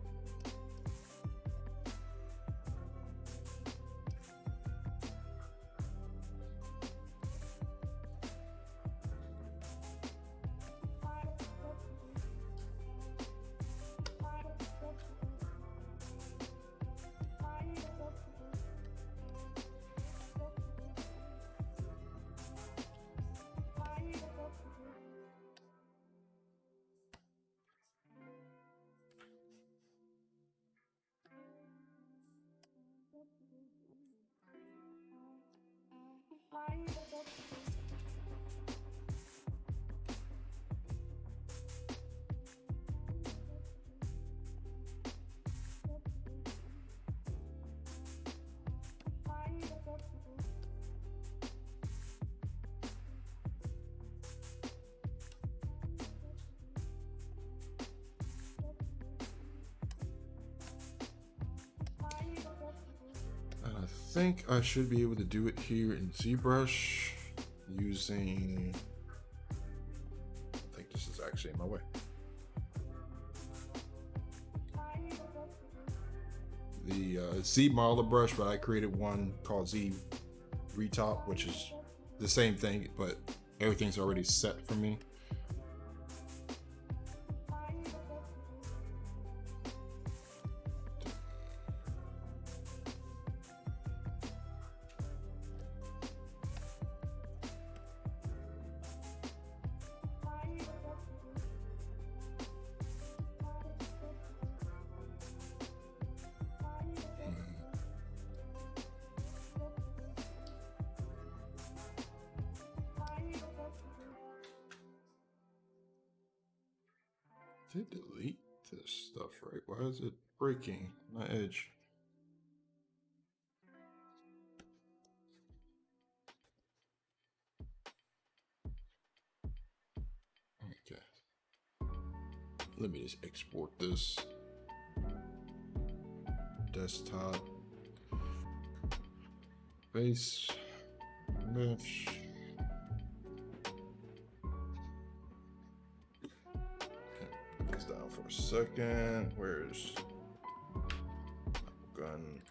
think I should be able to do it here in ZBrush using, I think this is actually in my way. The Z modeler brush, but I created one called Z Retop, which is the same thing, but everything's already set for me. Did delete this stuff, right? Why is it breaking my edge? Okay. Let me just export this. Desktop. Base. Mesh. Put this down for a second. Where's gun?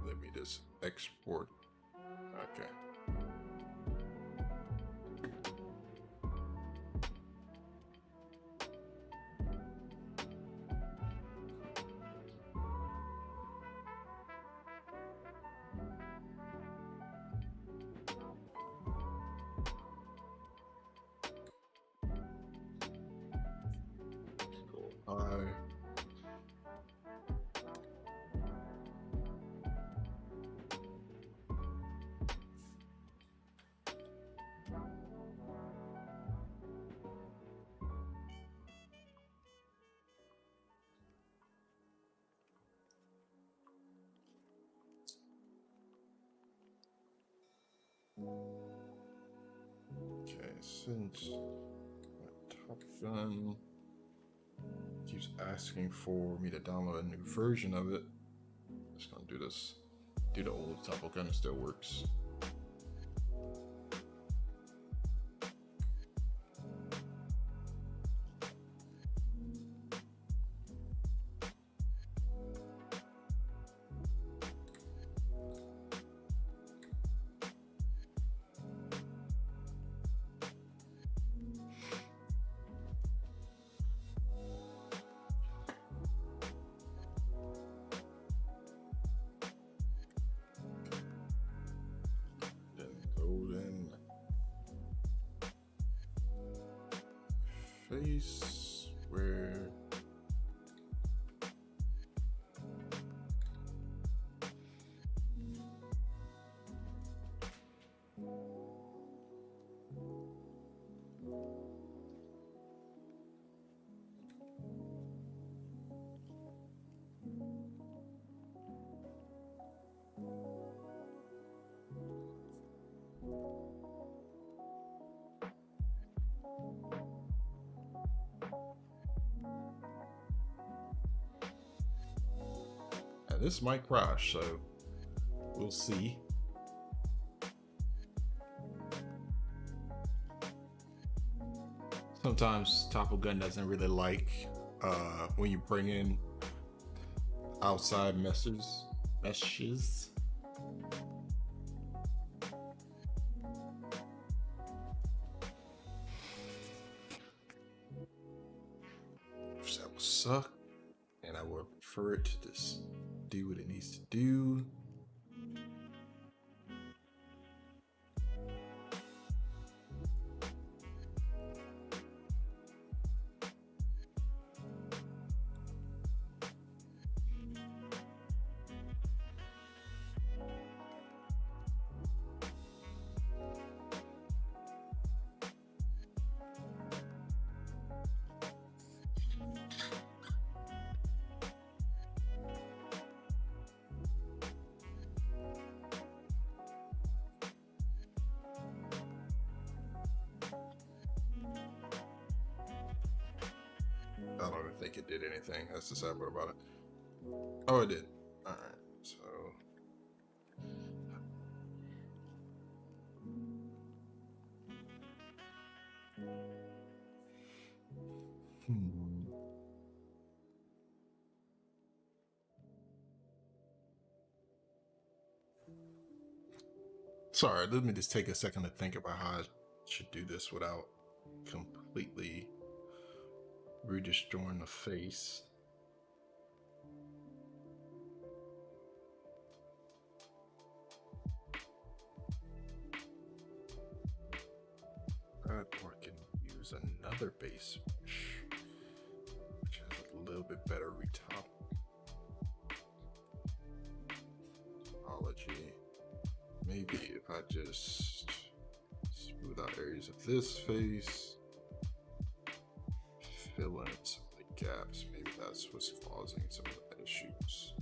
Let me just export. Okay. Hi. Okay, since my Top Gun keeps asking for me to download a new version of it, I'm just gonna do this. Do the old Top Gun, it still works. Face where this might crash, so we'll see. Sometimes Top Gun doesn't really like when you bring in outside meshes. That will suck, and I would prefer it to just do what it needs to do. I don't even think it did anything. That's the sad part about it. Oh, I did. All right. So. Sorry, let me just take a second to think about how I should do this without completely redestroying the face. Or I can use another base which has a little bit better retop topology. Maybe if I just smooth out areas of this face, fill in some of the gaps, maybe that's what's causing some of the issues.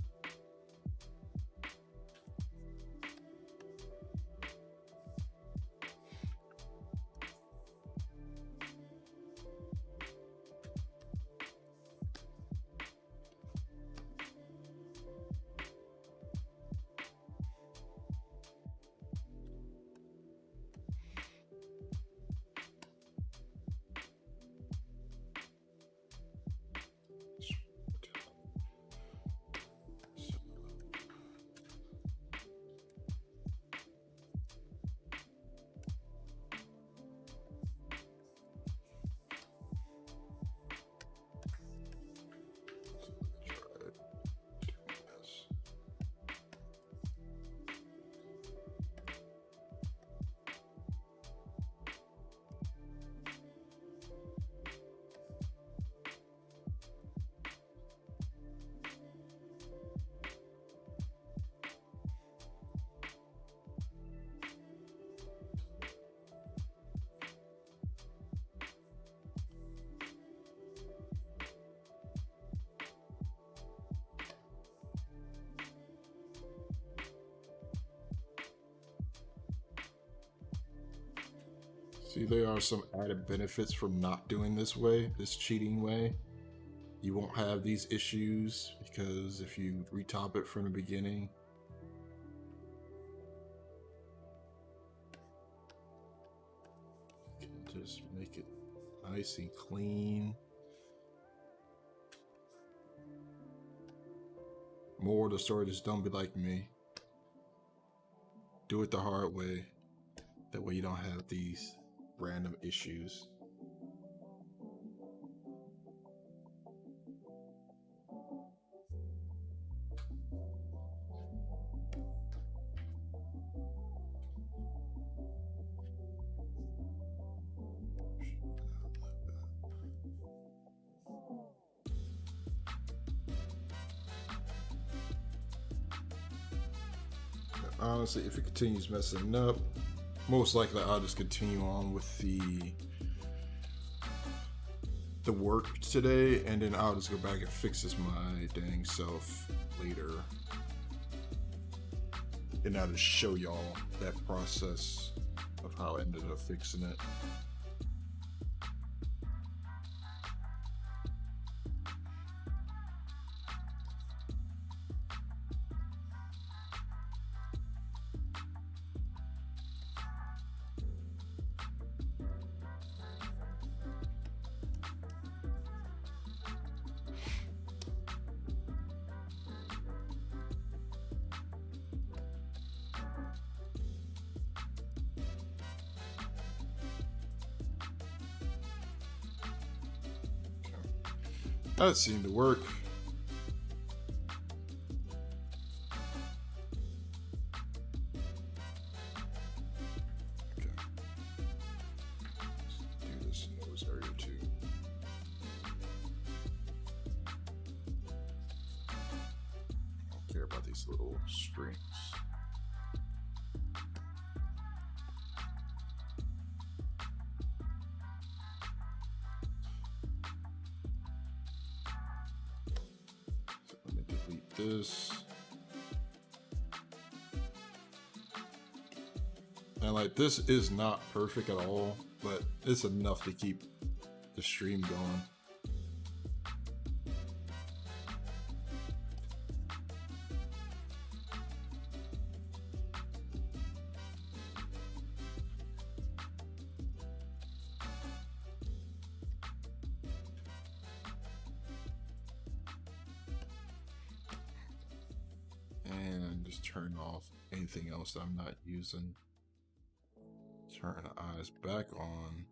See, there are some added benefits from not doing this way, this cheating way. You won't have these issues because if you retop it from the beginning, you can just make it nice and clean. More of the story, just don't be like me. Do it the hard way. That way you don't have these random issues. Honestly, if it continues messing up, most likely I'll just continue on with the work today, and then I'll just go back and fix this my dang self later, and I'll just show y'all that process of how I ended up fixing it. That seemed to work. Okay. Let's do this nose area too. I don't care about these little strings. This, and like, this is not perfect at all, but it's enough to keep the stream going. just turn off anything else that I'm not using. Turn the eyes back on.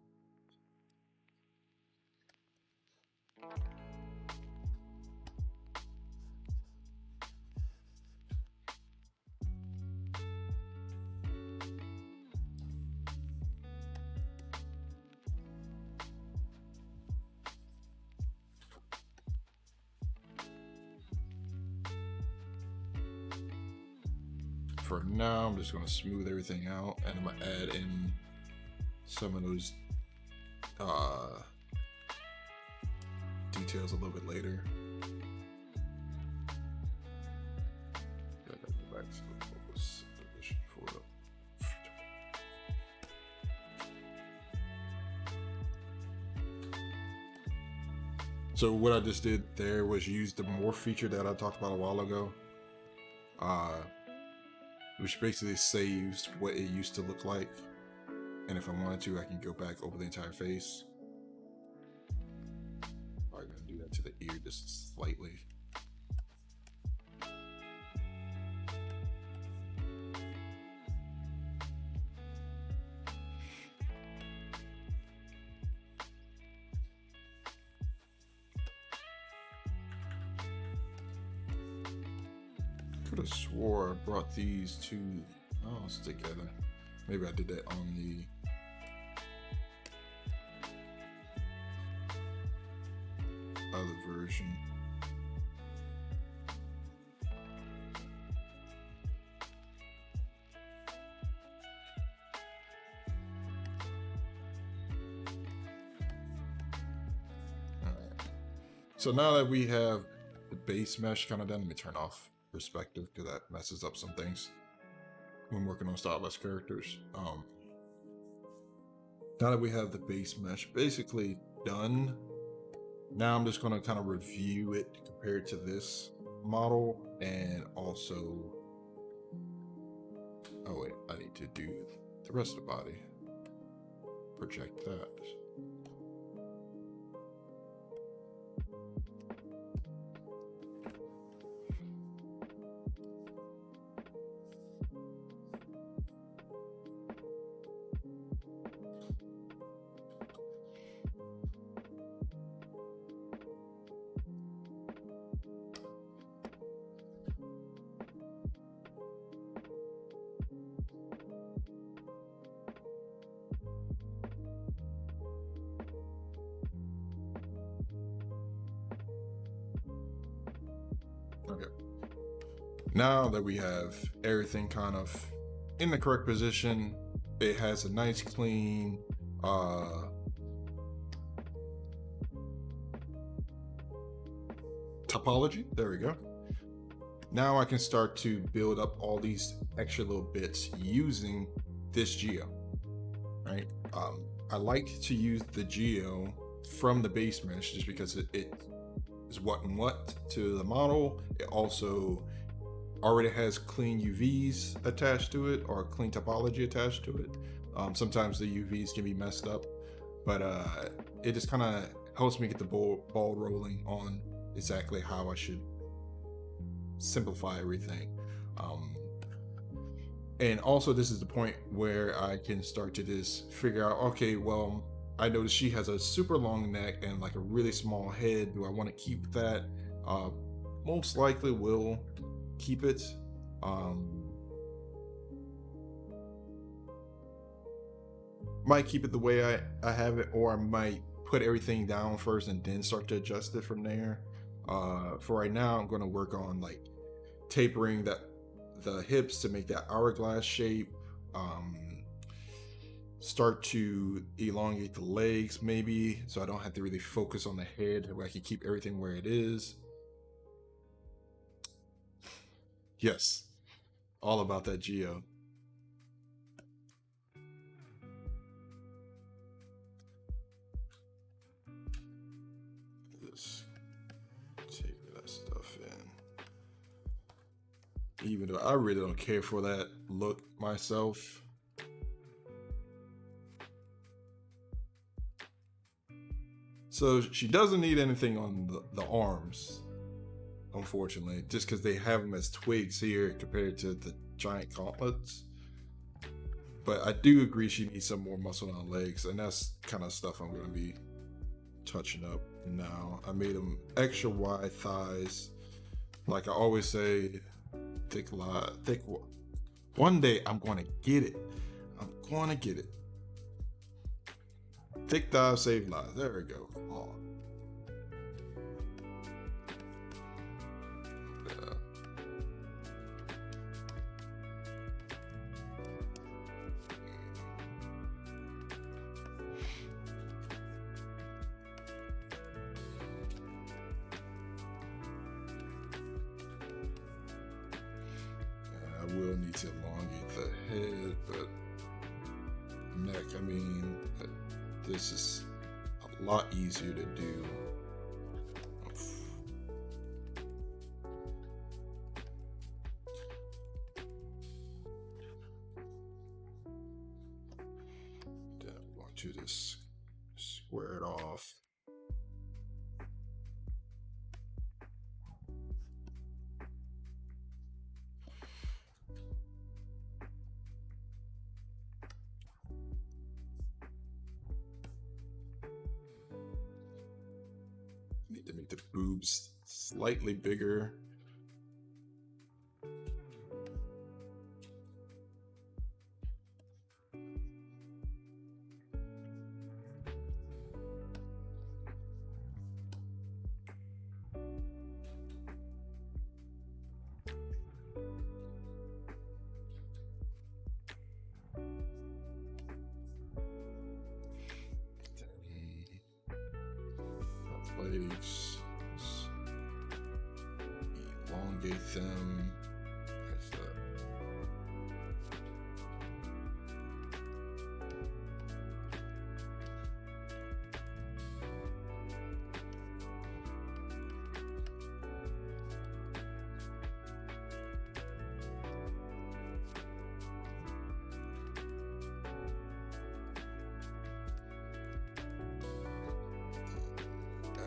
For now, I'm just going to smooth everything out, and I'm going to add in some of those details a little bit later. Go back to the focus position for it. So what I just did there was use the morph feature that I talked about a while ago. Which basically saves what it used to look like. And if I wanted to, I can go back over the entire face. I'm gonna do that to the ear just slightly. Could have swore I brought these two mouse together. Maybe I did that on the other version. All right. So now that we have the base mesh kind of done, let me turn off perspective because that messes up some things when working on stylized characters. Now that we have the base mesh basically done, now I'm just going to kind of review it compared to this model, and also, oh wait, I need to do the rest of the body. Project that. Okay. Now that we have everything kind of in the correct position, it has a nice clean topology. There we go. Now I can start to build up all these extra little bits using this geo, right? I like to use the geo from the base mesh just because it is what to the model. It also already has clean UVs attached to it, or clean topology attached to it. Sometimes the UVs can be messed up, but it just kind of helps me get the ball rolling on exactly how I should simplify everything. And also this is the point where I can start to just figure out, okay, well, I noticed she has a super long neck and like a really small head. Do I want to keep that? Most likely will keep it. Might keep it the way I have it, or I might put everything down first and then start to adjust it from there. For right now, I'm going to work on like tapering the hips to make that hourglass shape. Start to elongate the legs maybe, so I don't have to really focus on the head, where I can keep everything where it is. Yes, all about that geo. Just taper that stuff in. Even though I really don't care for that look myself. So she doesn't need anything on the arms. unfortunately, just because they have them as twigs here compared to the giant gauntlets. But I do agree she needs some more muscle on legs, and that's kind of stuff I'm going to be touching up now. I made them extra wide thighs. Like I always say, thick. One day I'm going to get it. I'm going to get it. Thick thighs save lives. There we go. Oh. I will need to elongate the head, but neck, I mean, this is a lot easier to do. Then I want you to square it off. Need to make the boobs slightly bigger. Legs, elongate them. There's that.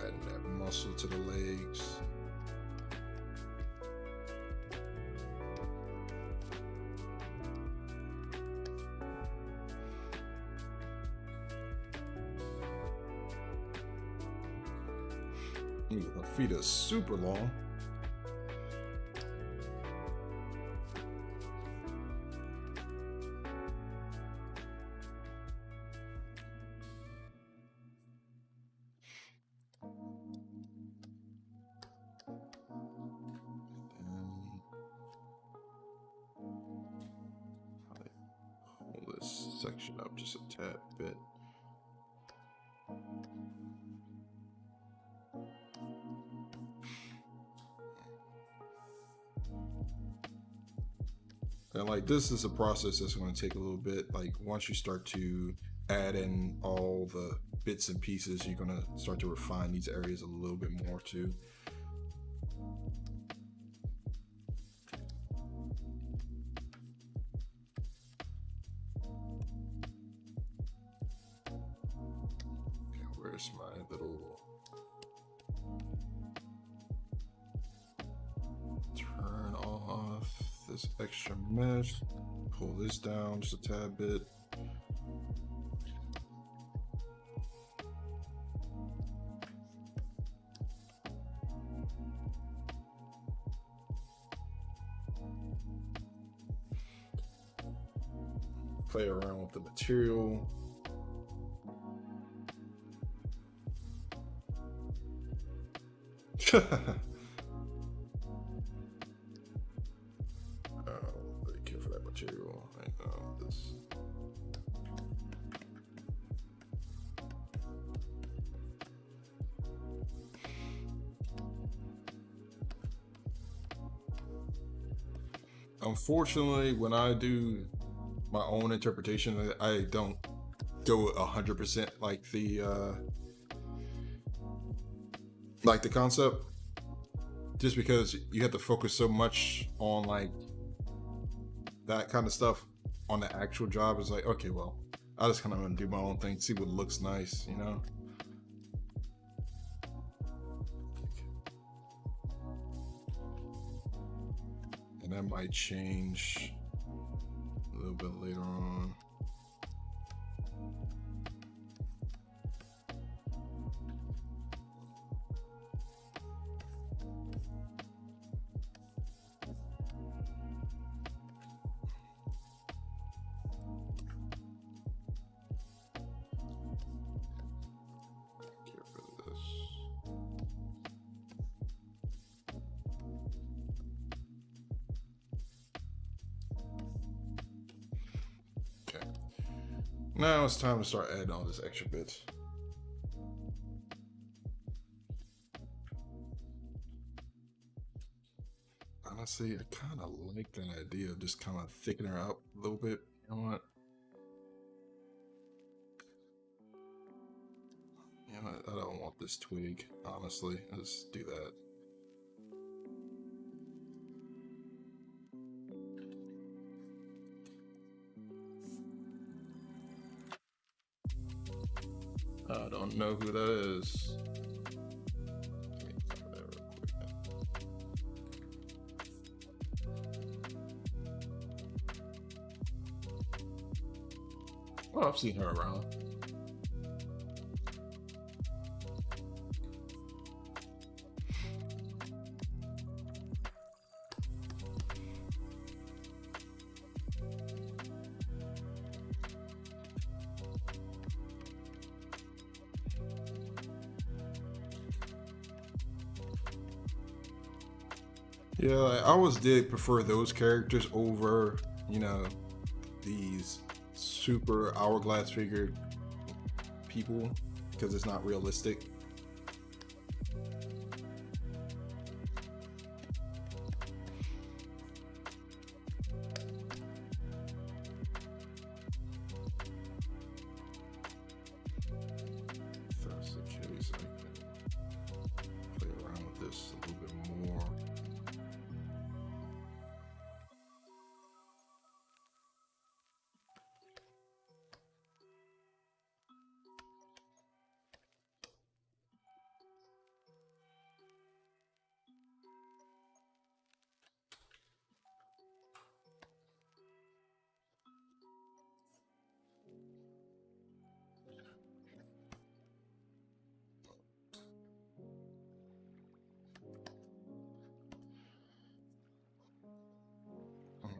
Adding that muscle to the legs. Ooh, my feet are super long. Pull this section up just a tad bit. And like this is a process that's going to take a little bit. Like once you start to add in all the bits and pieces, you're going to start to refine these areas a little bit more too. Okay, where's my little turn off this extra mesh, pull this down just a tad bit. Play around with the material. Very care for that material. Right now, this. Unfortunately, when I do my own interpretation, I don't go 100% like the concept, just because you have to focus so much on like that kind of stuff on the actual job. It's like, okay, well, I just kind of want to do my own thing, see what looks nice, you know. And that might change a little bit later on. Get rid of this. Okay. Now it's time to start adding all this extra bits. Honestly, I kind of like that idea of just kind of thickening her up a little bit. You know what? You know what? I don't want this twig, honestly. Let's do that. I don't know who that is. Let me cover that real quick. Oh, I've seen her around. Yeah, I always did prefer those characters over, you know, these super hourglass figured people because it's not realistic. If that's the case, I can play around with this a little bit more.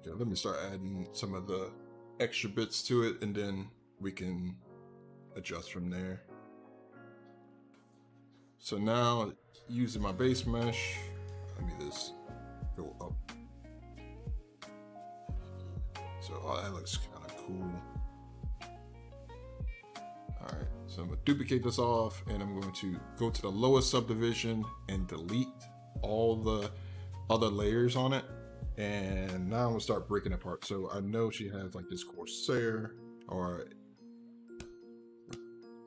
Okay, let me start adding some of the extra bits to it and then we can adjust from there. So now using my base mesh, let me just go up. So that looks kind of cool. All right, so I'm gonna duplicate this off and I'm going to go to the lowest subdivision and delete all the other layers on it. And now I'm gonna start breaking it apart. So I know she has like this Corsair, or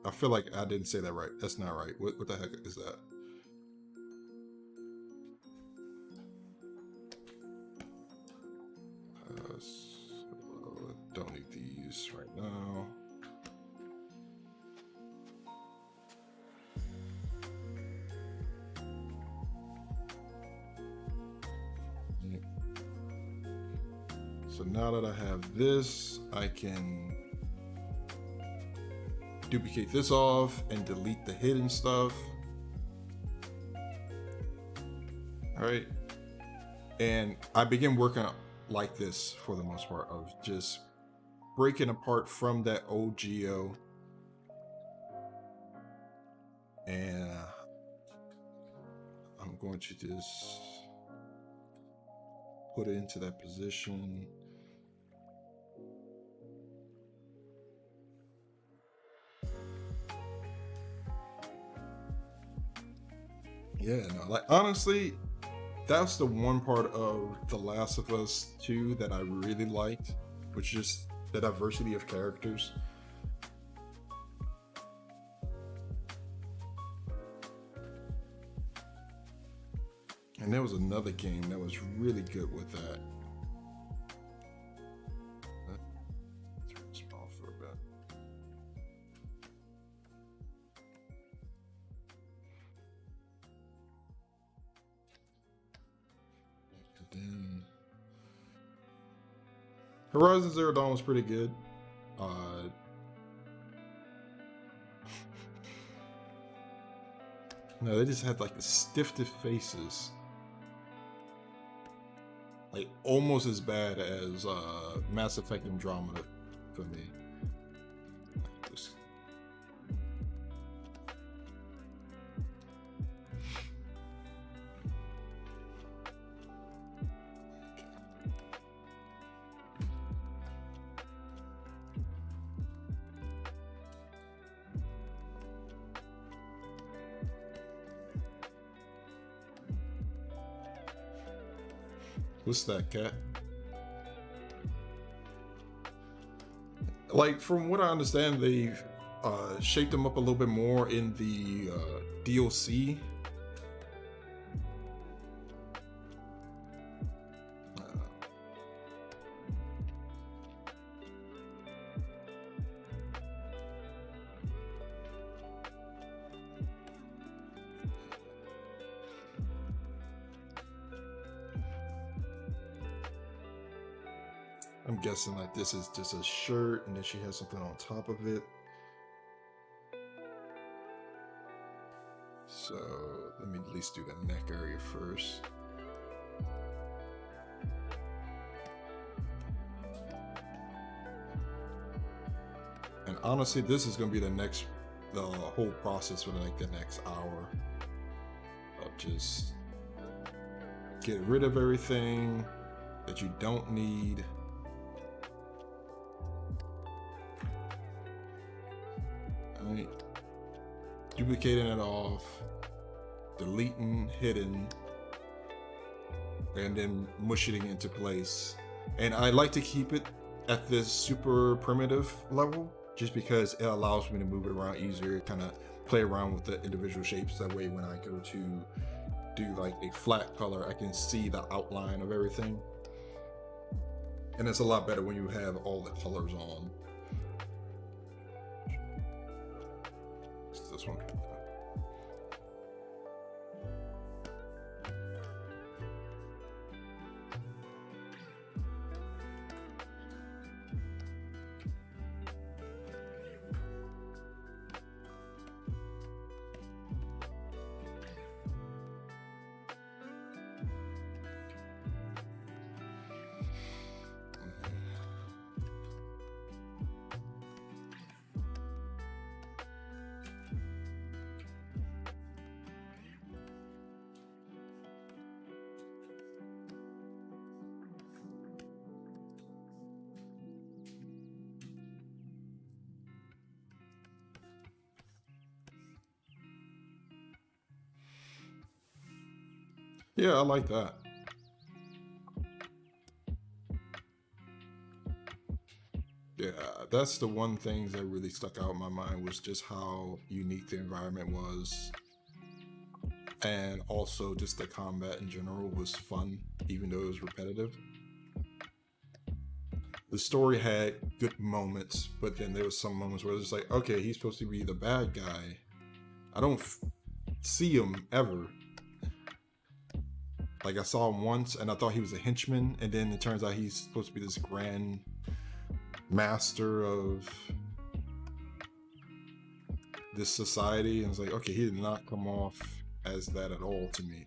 I feel like I didn't say that right. That's not right. What the heck is that? So don't need these right now. So now that I have this, I can duplicate this off and delete the hidden stuff. All right. And I begin working like this for the most part, of just breaking apart from that old geo. And I'm going to just put it into that position. Yeah, no, like honestly, that's the one part of The Last of Us 2 that I really liked, which is the diversity of characters. And there was another game that was really good with that. Turn this off for a bit. And then Horizon Zero Dawn was pretty good. No, they just had like the stiffest faces. Like almost as bad as Mass Effect Andromeda for me. Just... What's that, cat? Like, from what I understand, they've shaped them up a little bit more in the DLC. I'm guessing like this is just a shirt and then she has something on top of it. So let me at least do the neck area first. And honestly, this is going to be the whole process for like the next hour of just get rid of everything that you don't need. Right. Duplicating it off, deleting hidden, and then mushing it into place. And I like to keep it at this super primitive level just because it allows me to move it around easier, kind of play around with the individual shapes. That way when I go to do like a flat color, I can see the outline of everything. And it's a lot better when you have all the colors on. This one. Yeah, I like that. Yeah, that's the one thing that really stuck out in my mind was just how unique the environment was. And also just the combat in general was fun, even though it was repetitive. The story had good moments, but then there was some moments where it's like, okay, he's supposed to be the bad guy. I don't see him ever. Like I saw him once and I thought he was a henchman, and then it turns out he's supposed to be this grand master of this society. And it's like, okay, he did not come off as that at all to me.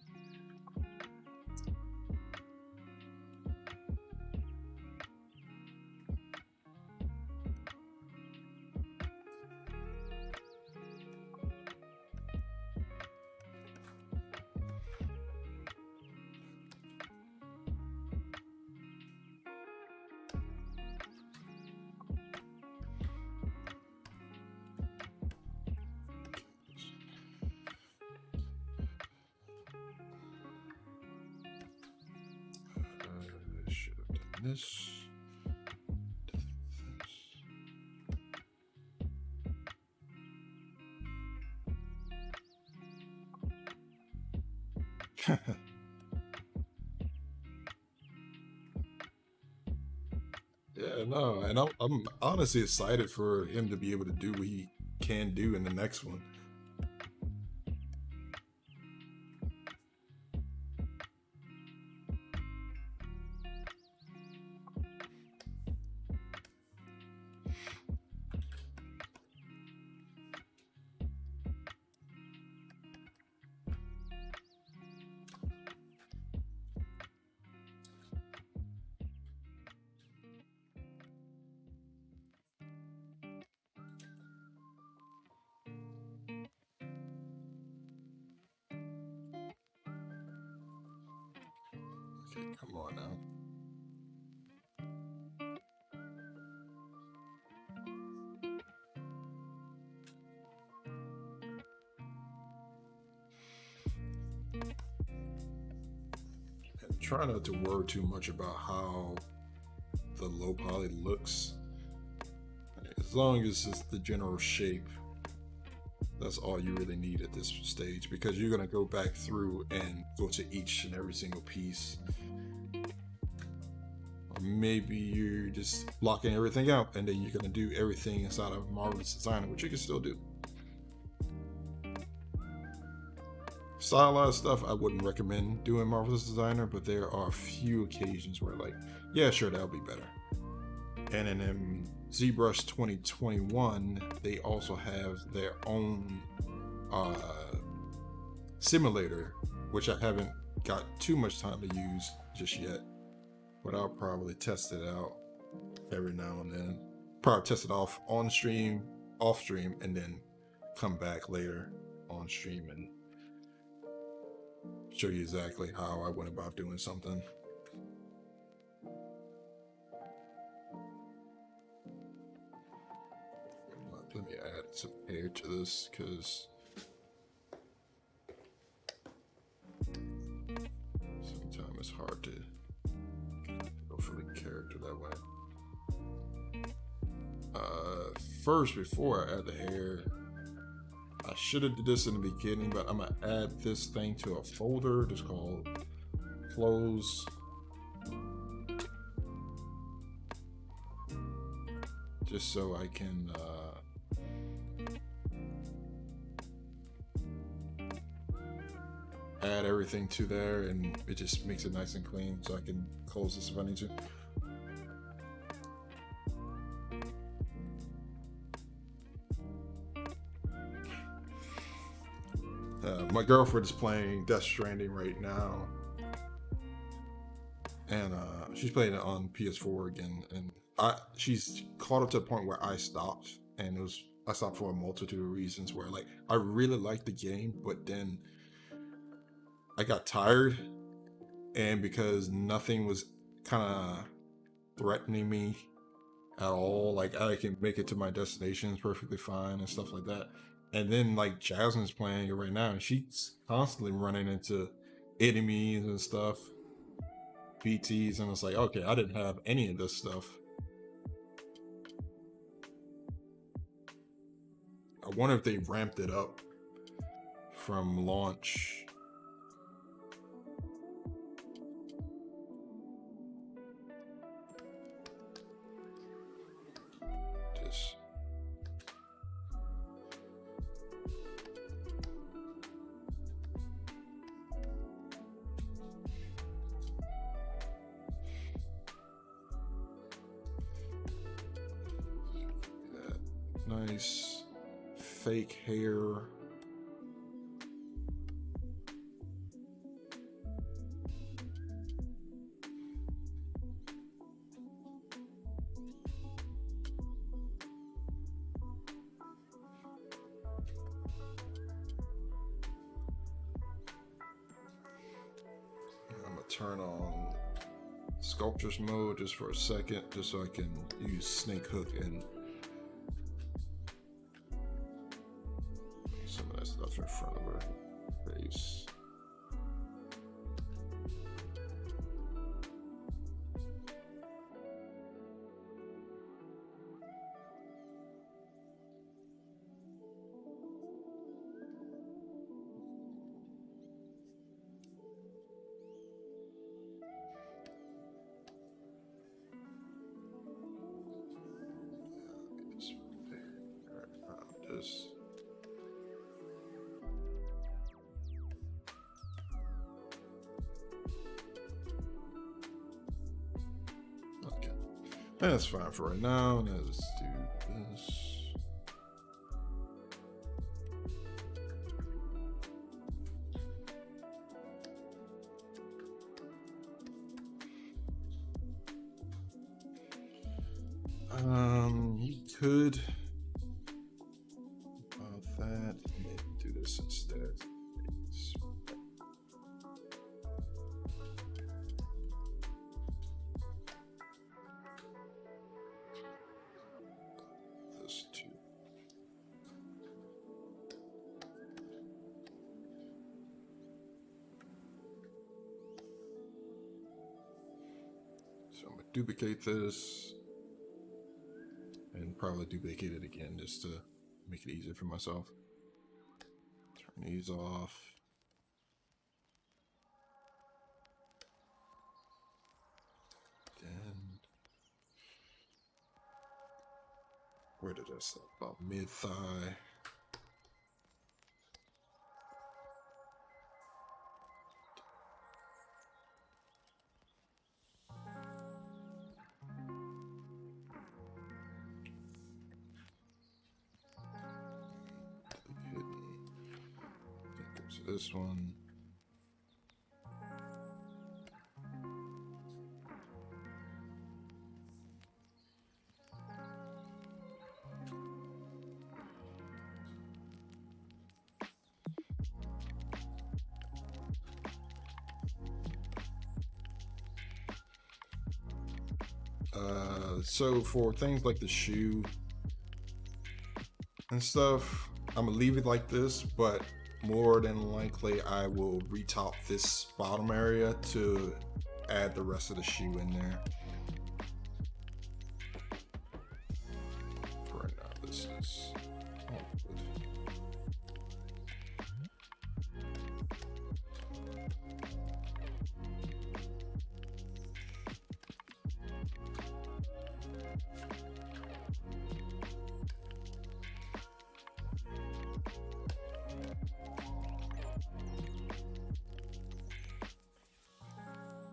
Should have done this. Yeah, no, and I'm honestly excited for him to be able to do what he can do in the next one. Okay, come on now. And try not to worry too much about how the low poly looks. As long as it's the general shape, that's all you really need at this stage, because you're going to go back through and go to each and every single piece. Or maybe you're just blocking everything out and then you're going to do everything inside of Marvelous Designer, which you can still do. Stylized stuff I wouldn't recommend doing Marvelous Designer, but there are a few occasions where, like, yeah, sure, that'll be better. And in ZBrush 2021, they also have their own simulator, which I haven't got too much time to use just yet, but I'll probably test it out every now and then. Probably test it off on stream, off stream, and then come back later on stream and show you exactly how I went about doing something. Let me add some hair to this, because sometimes it's hard to go for the character that way. First, before I add the hair, I should have did this in the beginning, but I'm gonna add this thing to a folder just called Close. Just so I can add everything to there, and it just makes it nice and clean, so I can close this if I need to. My girlfriend is playing Death Stranding right now, and she's playing it on PS4 again, and she's caught up to the point where I stopped, and I stopped for a multitude of reasons, where, like, I really liked the game, but then I got tired, and because nothing was kind of threatening me at all, like, I can make it to my destinations perfectly fine and stuff like that. And then, like, Jasmine's playing it right now, and she's constantly running into enemies and stuff, BTs, and it's like, okay, I didn't have any of this stuff. I wonder if they ramped it up from launch. Just nice fake hair. I'm gonna turn on sculptures mode just for a second, just so I can use snake hook and some of that stuff in front of her face. Just okay, that's fine for right now. Now let's do this. You could that, maybe do this instead. So I'm gonna duplicate this and probably duplicate it again just to make it easier for myself. Turn these off. Then where did I start? About mid thigh. This one. So for things like the shoe and stuff, I'm gonna leave it like this, but more than likely I will retop this bottom area to add the rest of the shoe in there. For right now, this is all good.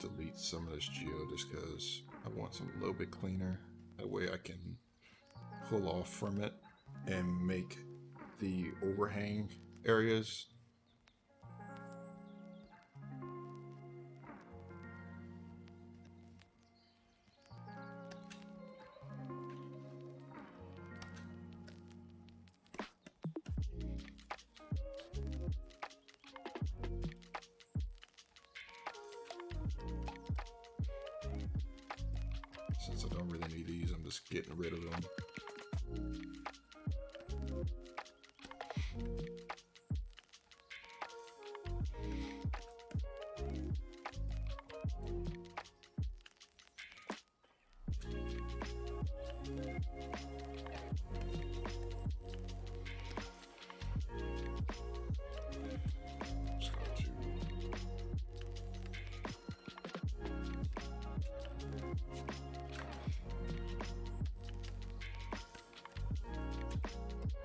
Delete some of this geo just because I want something a little bit cleaner. That way I can pull off from it and make the overhang areas. Since I don't really need these, I'm just getting rid of them.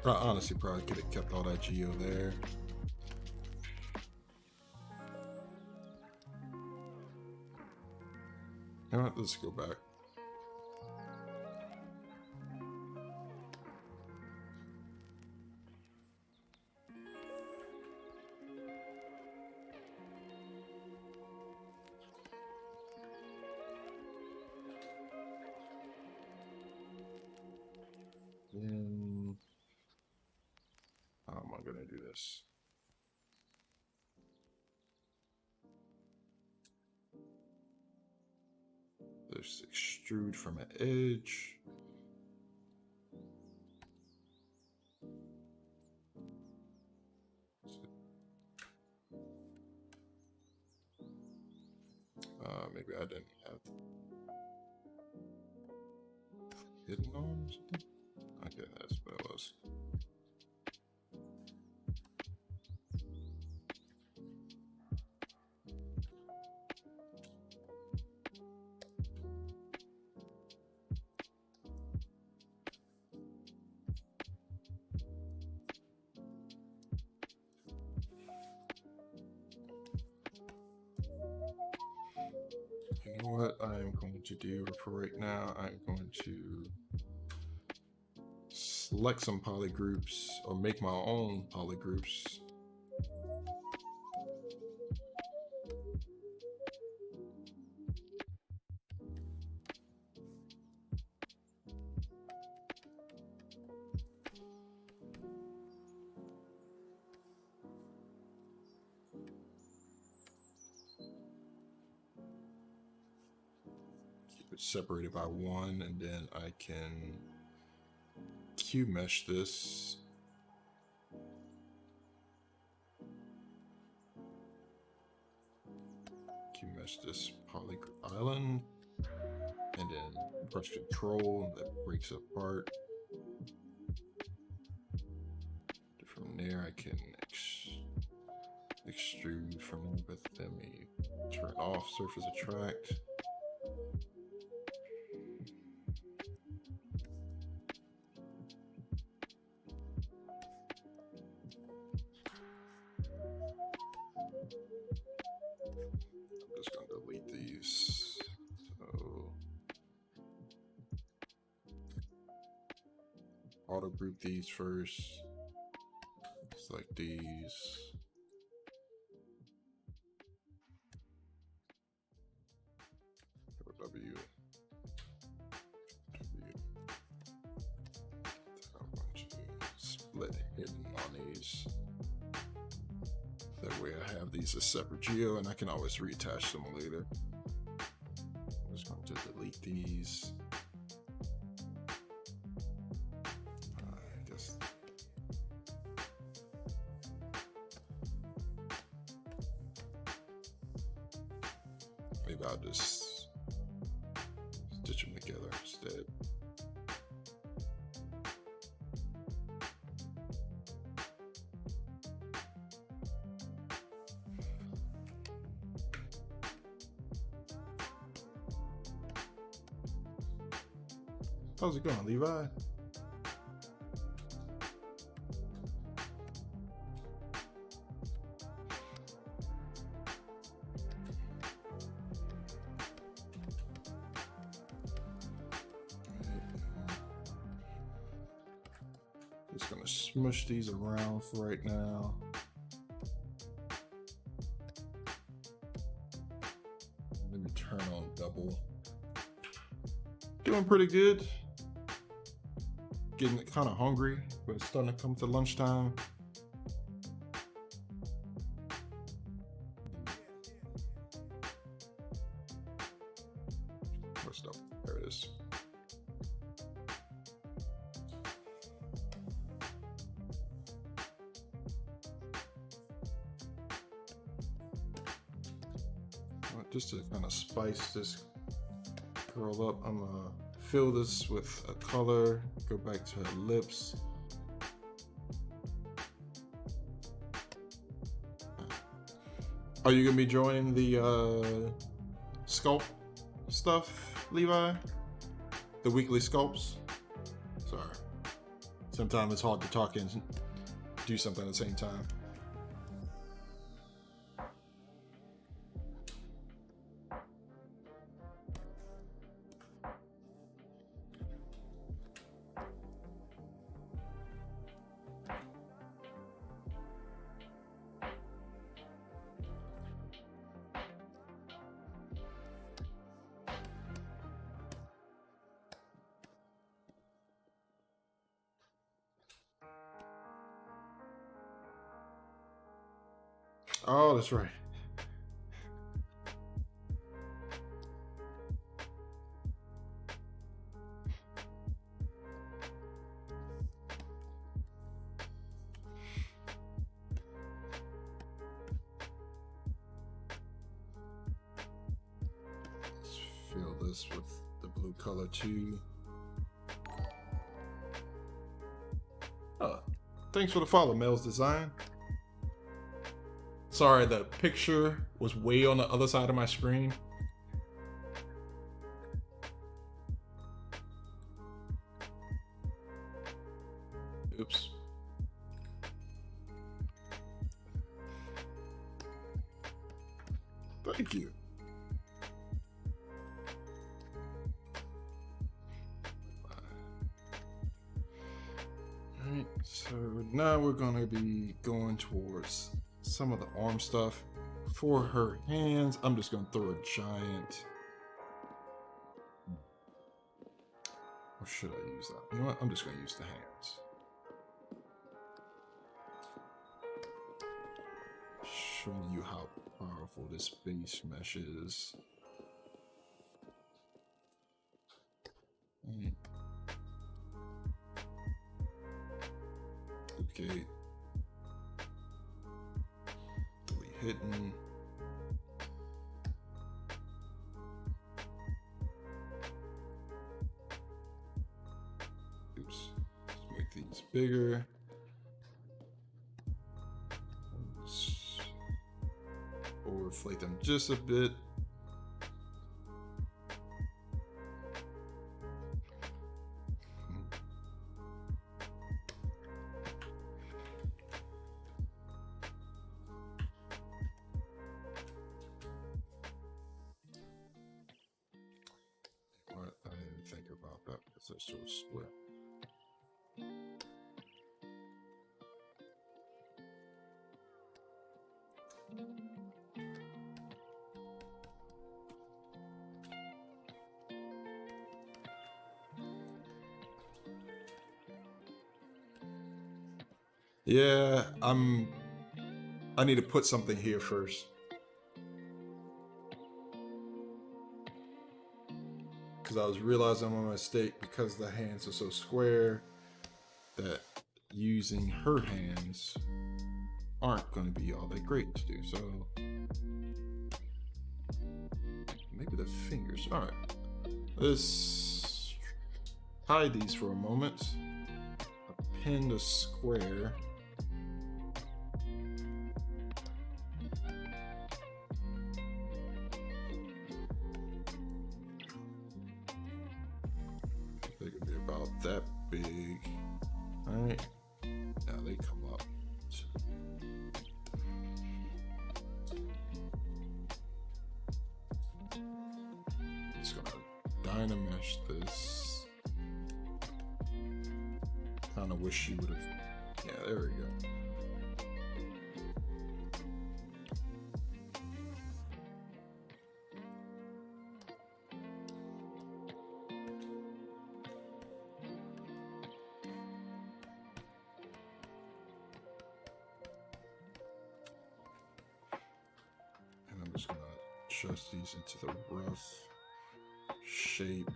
I honestly probably could have kept all that geo there. You know what? Let's go back. Then how am I gonna do this? Let's extrude from an edge. Maybe I didn't have hidden on or something. Okay, that's what it was. You know what I'm going to do for right now? I'm going to select some polygroups or make my own polygroups. Keep it separated by one, and then I can Q mesh this. Q mesh this polygroup island. and then brush control that breaks apart. From there, I can extrude from there, but let me turn off surface attract. I'm just going to delete these. So auto group these first. Select these. W. Split hidden on these. That way I have these as separate geo and I can always reattach them later. I'm just going to delete these. I guess. Maybe I'll just stitch them together instead. How's it going, Levi? Just gonna smush these around for right now. Let me turn on double. Doing pretty good. Getting kind of hungry, but it's starting to come to lunchtime. Where's the? There it is. Just to kind of spice this girl up, I'm gonna fill this with a color, go back to her lips. Are you gonna be joining the sculpt stuff, Levi? The weekly sculpts? Sorry. Sometimes it's hard to talk and do something at the same time. Oh, that's right. Let's fill this with the blue color too. Thanks for the follow, Mel's Design. Sorry, the picture was way on the other side of my screen. Oops. Thank you. Alright, so now we're gonna be going towards some of the arm stuff. For her hands, I'm just gonna throw a giant. Or should I use that? You know what? I'm just gonna use the hands. Showing you how powerful this base mesh is. Okay. Hidden. bigger. Overinflate them just a bit. What? I didn't think about that because it's so split. Yeah, I need to put something here first. Because I was realizing my mistake because the hands are so square that using her hands aren't going to be all that great to do. So maybe the fingers. All right, let's hide these for a moment. Append a square. They could be about that big. All right, now they come up. Just gonna dynamesh this. Kind of wish she would have. Yeah, there we go. And I'm just gonna adjust these into the rough shape.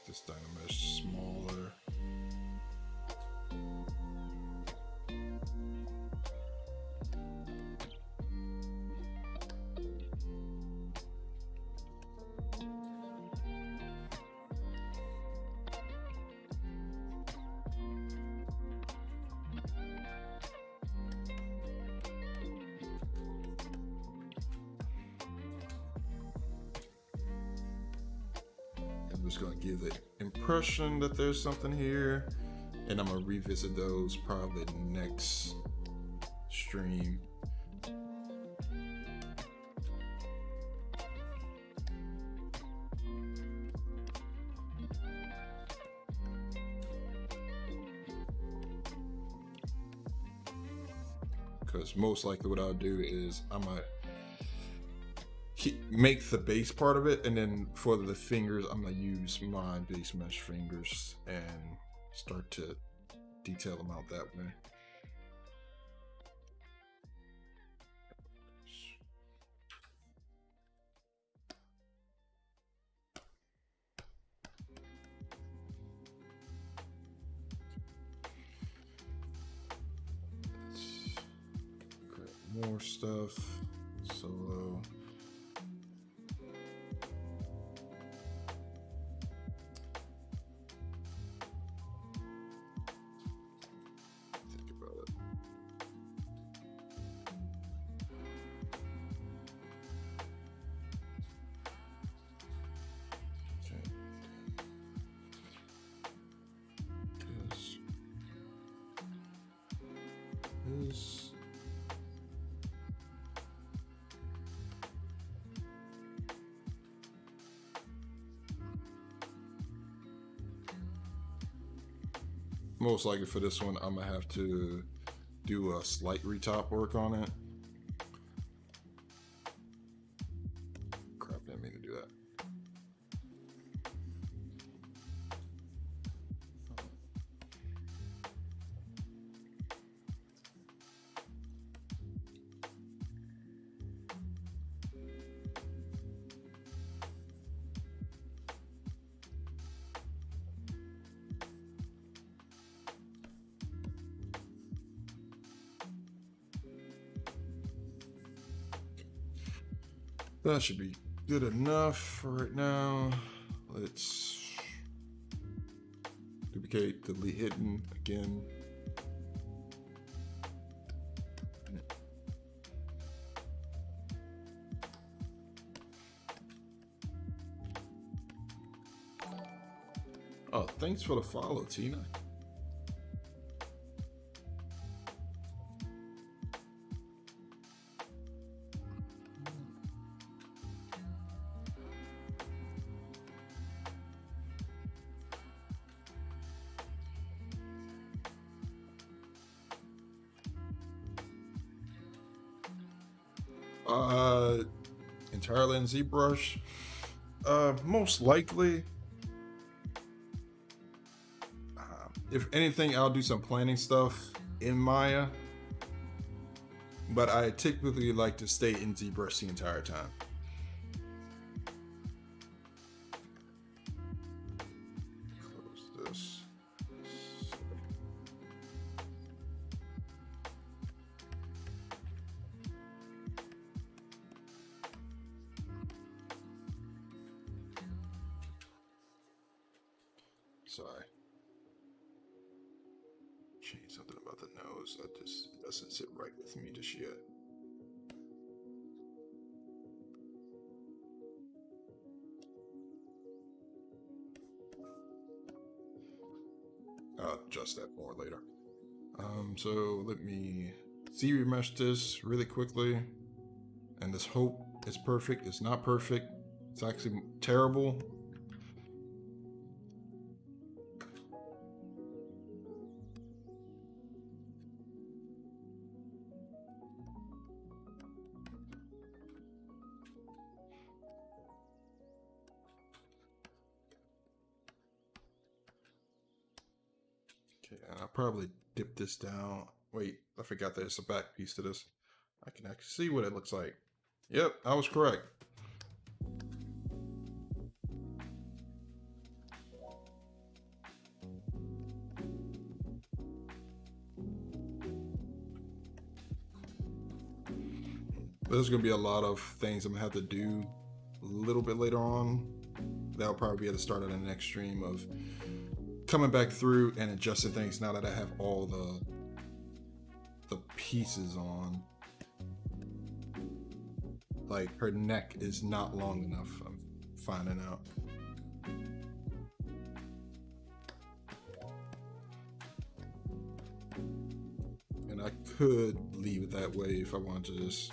This dynamesh smaller. I'm just gonna give the impression that there's something here, and I'm gonna revisit those probably next stream. Because most likely what I'll do is I'm gonna make the base part of it, and then for the fingers I'm gonna use my base mesh fingers and start to detail them out that way. Grab more stuff. Solo. Most likely for this one, I'm gonna have to do a slight retop work on it. Crap, I didn't mean to do that. That should be good enough for right now. Let's duplicate, delete hidden again. Oh, thanks for the follow, Tina. Entirely in ZBrush. Most likely. If anything, I'll do some planning stuff in Maya, but I typically like to stay in ZBrush the entire time. Close this. Sorry. Change something about the nose. That just doesn't sit right with me just yet. I'll adjust that more later. So let me remesh this really quickly. And this hope is perfect. It's not perfect. It's actually terrible. I'll probably dip this down. Wait, I forgot there's a back piece to this. I can actually see what it looks like. Yep, I was correct. There's gonna be a lot of things I'm gonna have to do a little bit later on. That'll probably be at the start of the next stream of coming back through and adjusting things now that I have all the pieces on. Like, her neck is not long enough, I'm finding out. And I could leave it that way if I wanted to just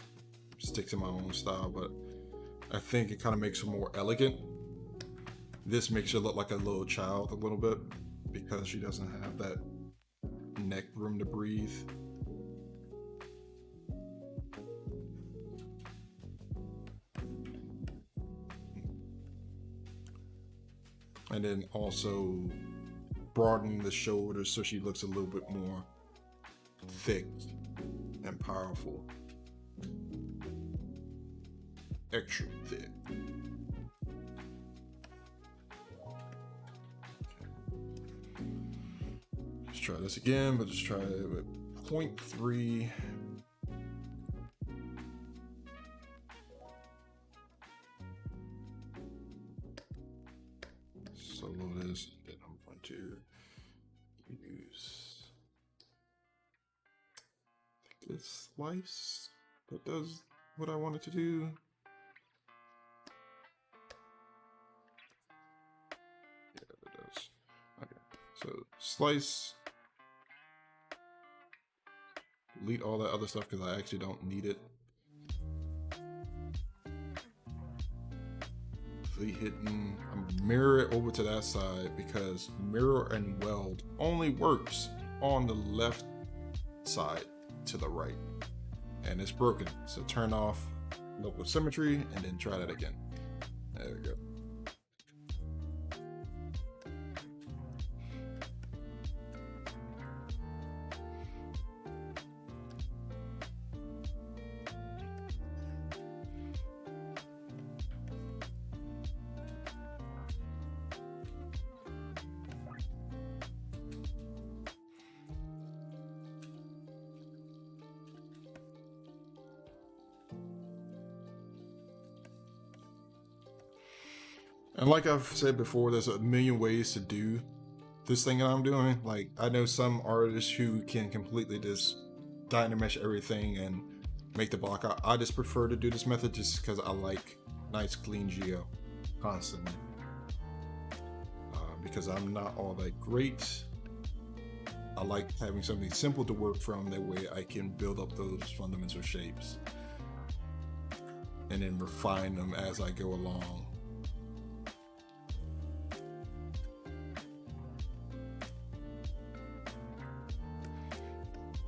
stick to my own style, but I think it kind of makes her more elegant. This makes her look like a little child a little bit because she doesn't have that neck room to breathe. And then also broadening the shoulders so she looks a little bit more thick and powerful. Extra thick. Let's try this again, but just try it with 0.3. Solo this, then I'm going to use this slice that does what I wanted to do. Yeah, it does. Okay, so slice. Delete all that other stuff because I actually don't need it. Delete hidden. Mirror it over to that side because mirror and weld only works on the left side to the right. And it's broken. So turn off local symmetry and then try that again. There we go. And like I've said before, there's a million ways to do this thing that I'm doing. Like, I know some artists who can completely just dynamesh everything and make the block. I just prefer to do this method just because I like nice clean geo constantly. Because I'm not all that great, I like having something simple to work from. That way I can build up those fundamental shapes and then refine them as I go along.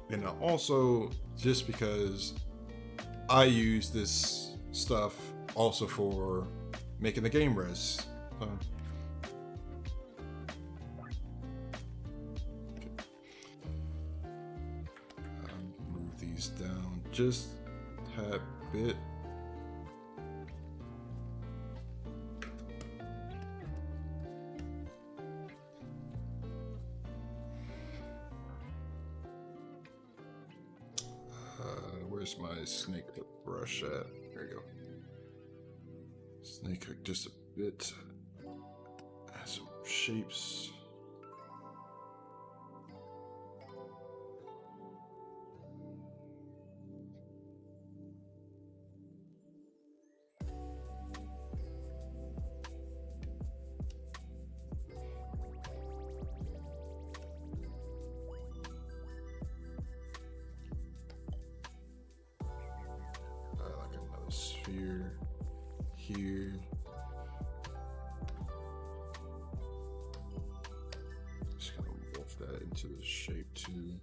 And also, just because I use this stuff also for making the game res. Move these down just a bit. Where's my snake hook brush at? There you go. Snake hook just a bit. Add some shapes. Sphere here. Just gonna morph that into the shape too.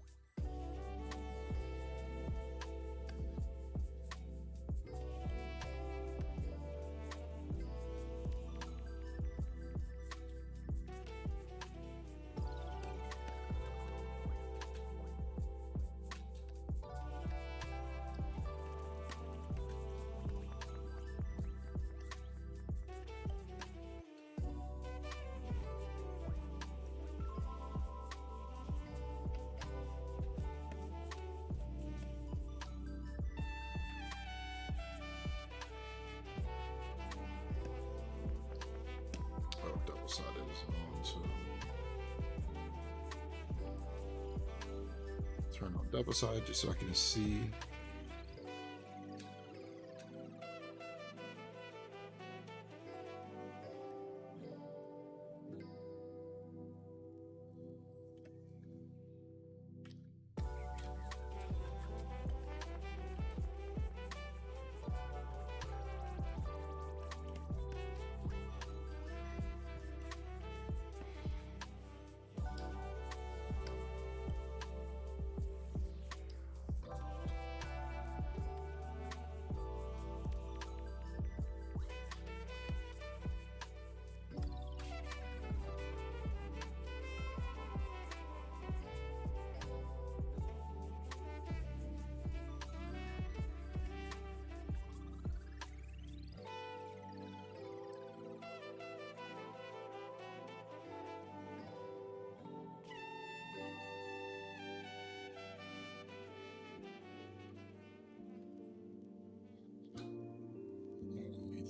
Double-sided is on, so turn on double side just so I can see.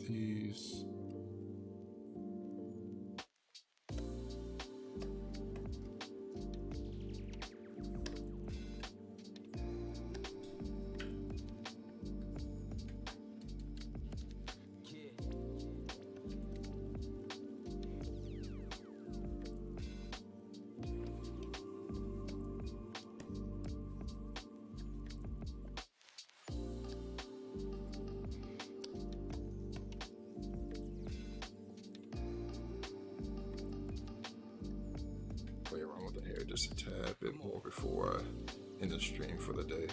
These. Play around with the hair just a tad bit more before I end the stream for the day.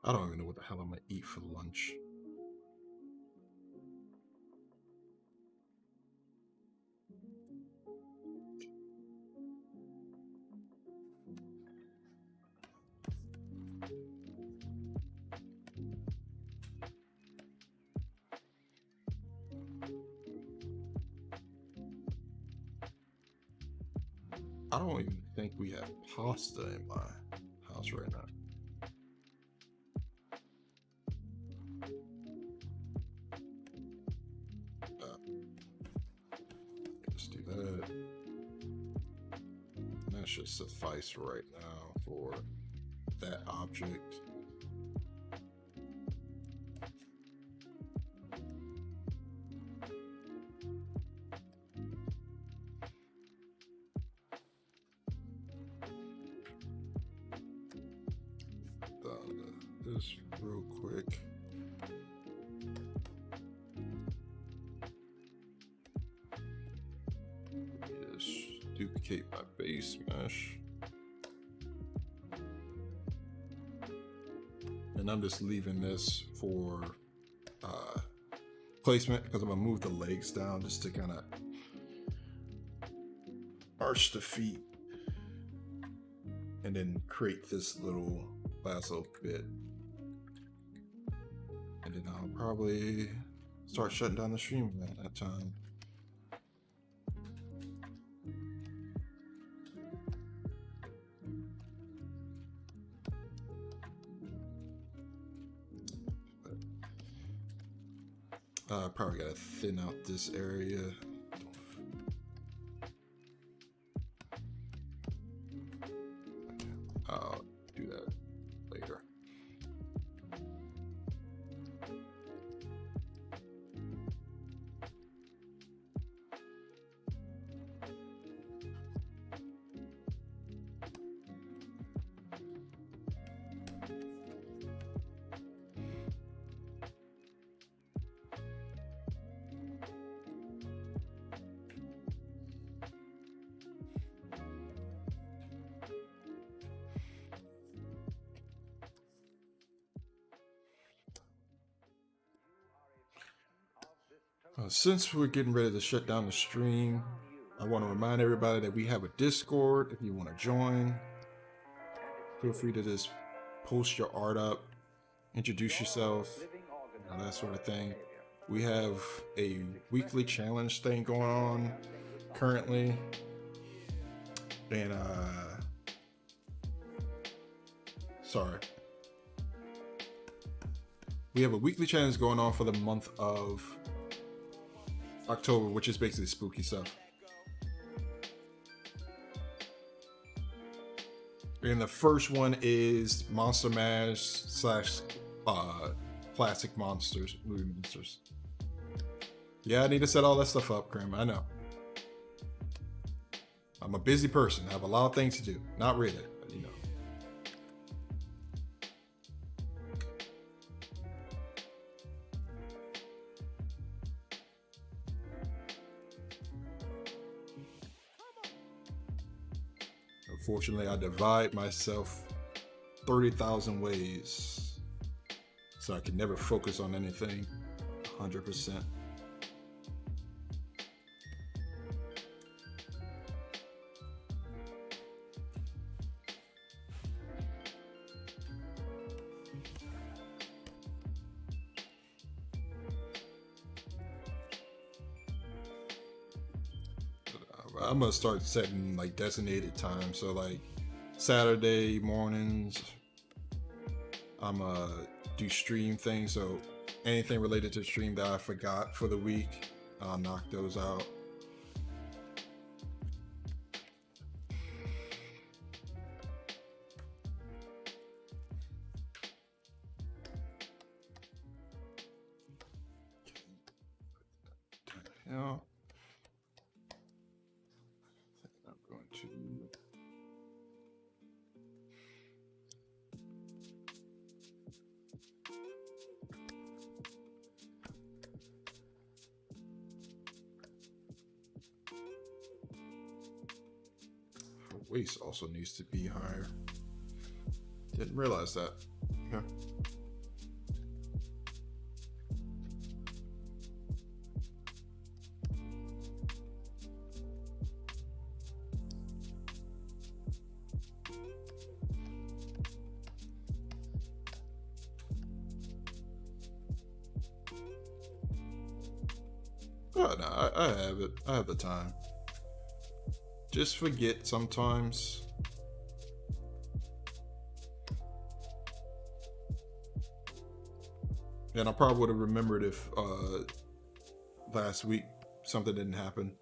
I don't even know what the hell I'm gonna eat for lunch. I don't even think we have pasta in my house right now. Let's do that. And that should suffice right now for that object. This real quick. Just duplicate my base mesh. And I'm just leaving this for placement because I'm gonna move the legs down just to kind of arch the feet and then create this last little bit. And then I'll probably start shutting down the stream at that time. Probably gotta thin out this area. I'll do that later. Since we're getting ready to shut down the stream, I want to remind everybody that we have a Discord. If you want to join, feel free to just post your art up, introduce yourself, that sort of thing. We have a weekly challenge thing going on currently, and we have a weekly challenge going on for the month of October, which is basically spooky stuff. And the first one is Monster Mash / classic monsters, movie monsters. Yeah, I need to set all that stuff up, Grim. I know. I'm a busy person. I have a lot of things to do. Not really, but you know. Unfortunately, I divide myself 30,000 ways, so I can never focus on anything 100%. I'm gonna start setting like designated time. So like Saturday mornings, I'm gonna do stream things. So anything related to stream that I forgot for the week, I'll knock those out. Now, I'm going to waist also needs to be higher. Didn't realize that. Okay. Oh no, I have it. I have the time. Just forget sometimes. And I probably would have remembered if last week something didn't happen.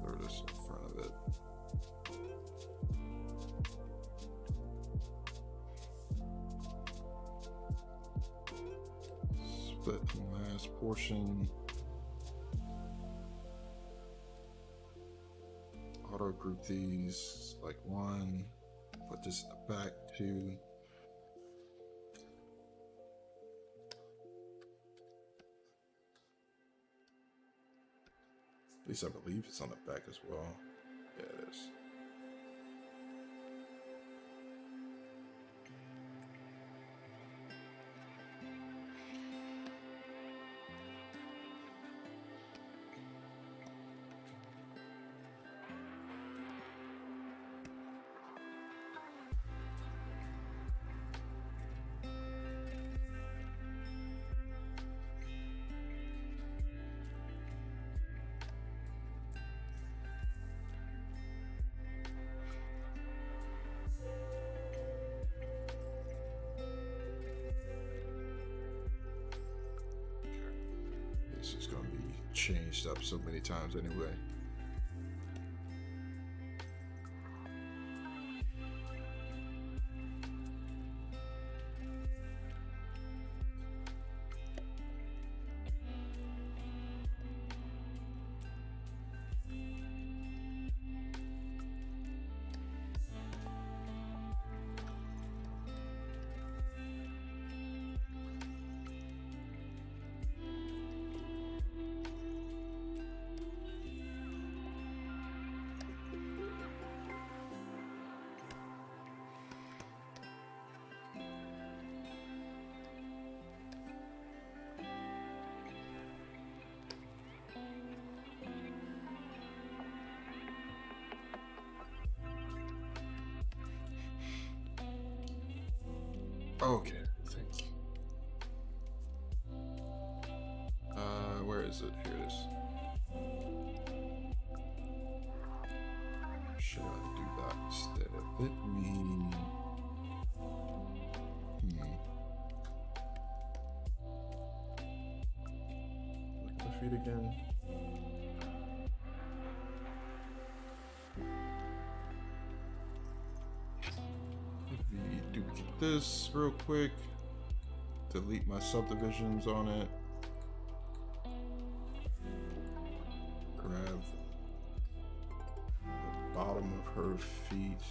Throw this in front of it. Split the last portion. Auto group these like one. Put this in the back two. At least I believe it's on the back as well. Yeah, it is. This is going to be changed up so many times anyway. Okay, thank you. Where is it? Here it is. Should I do that instead of it? Look at the feet again. Duplicate this real quick. Delete my subdivisions on it. Grab the bottom of her feet.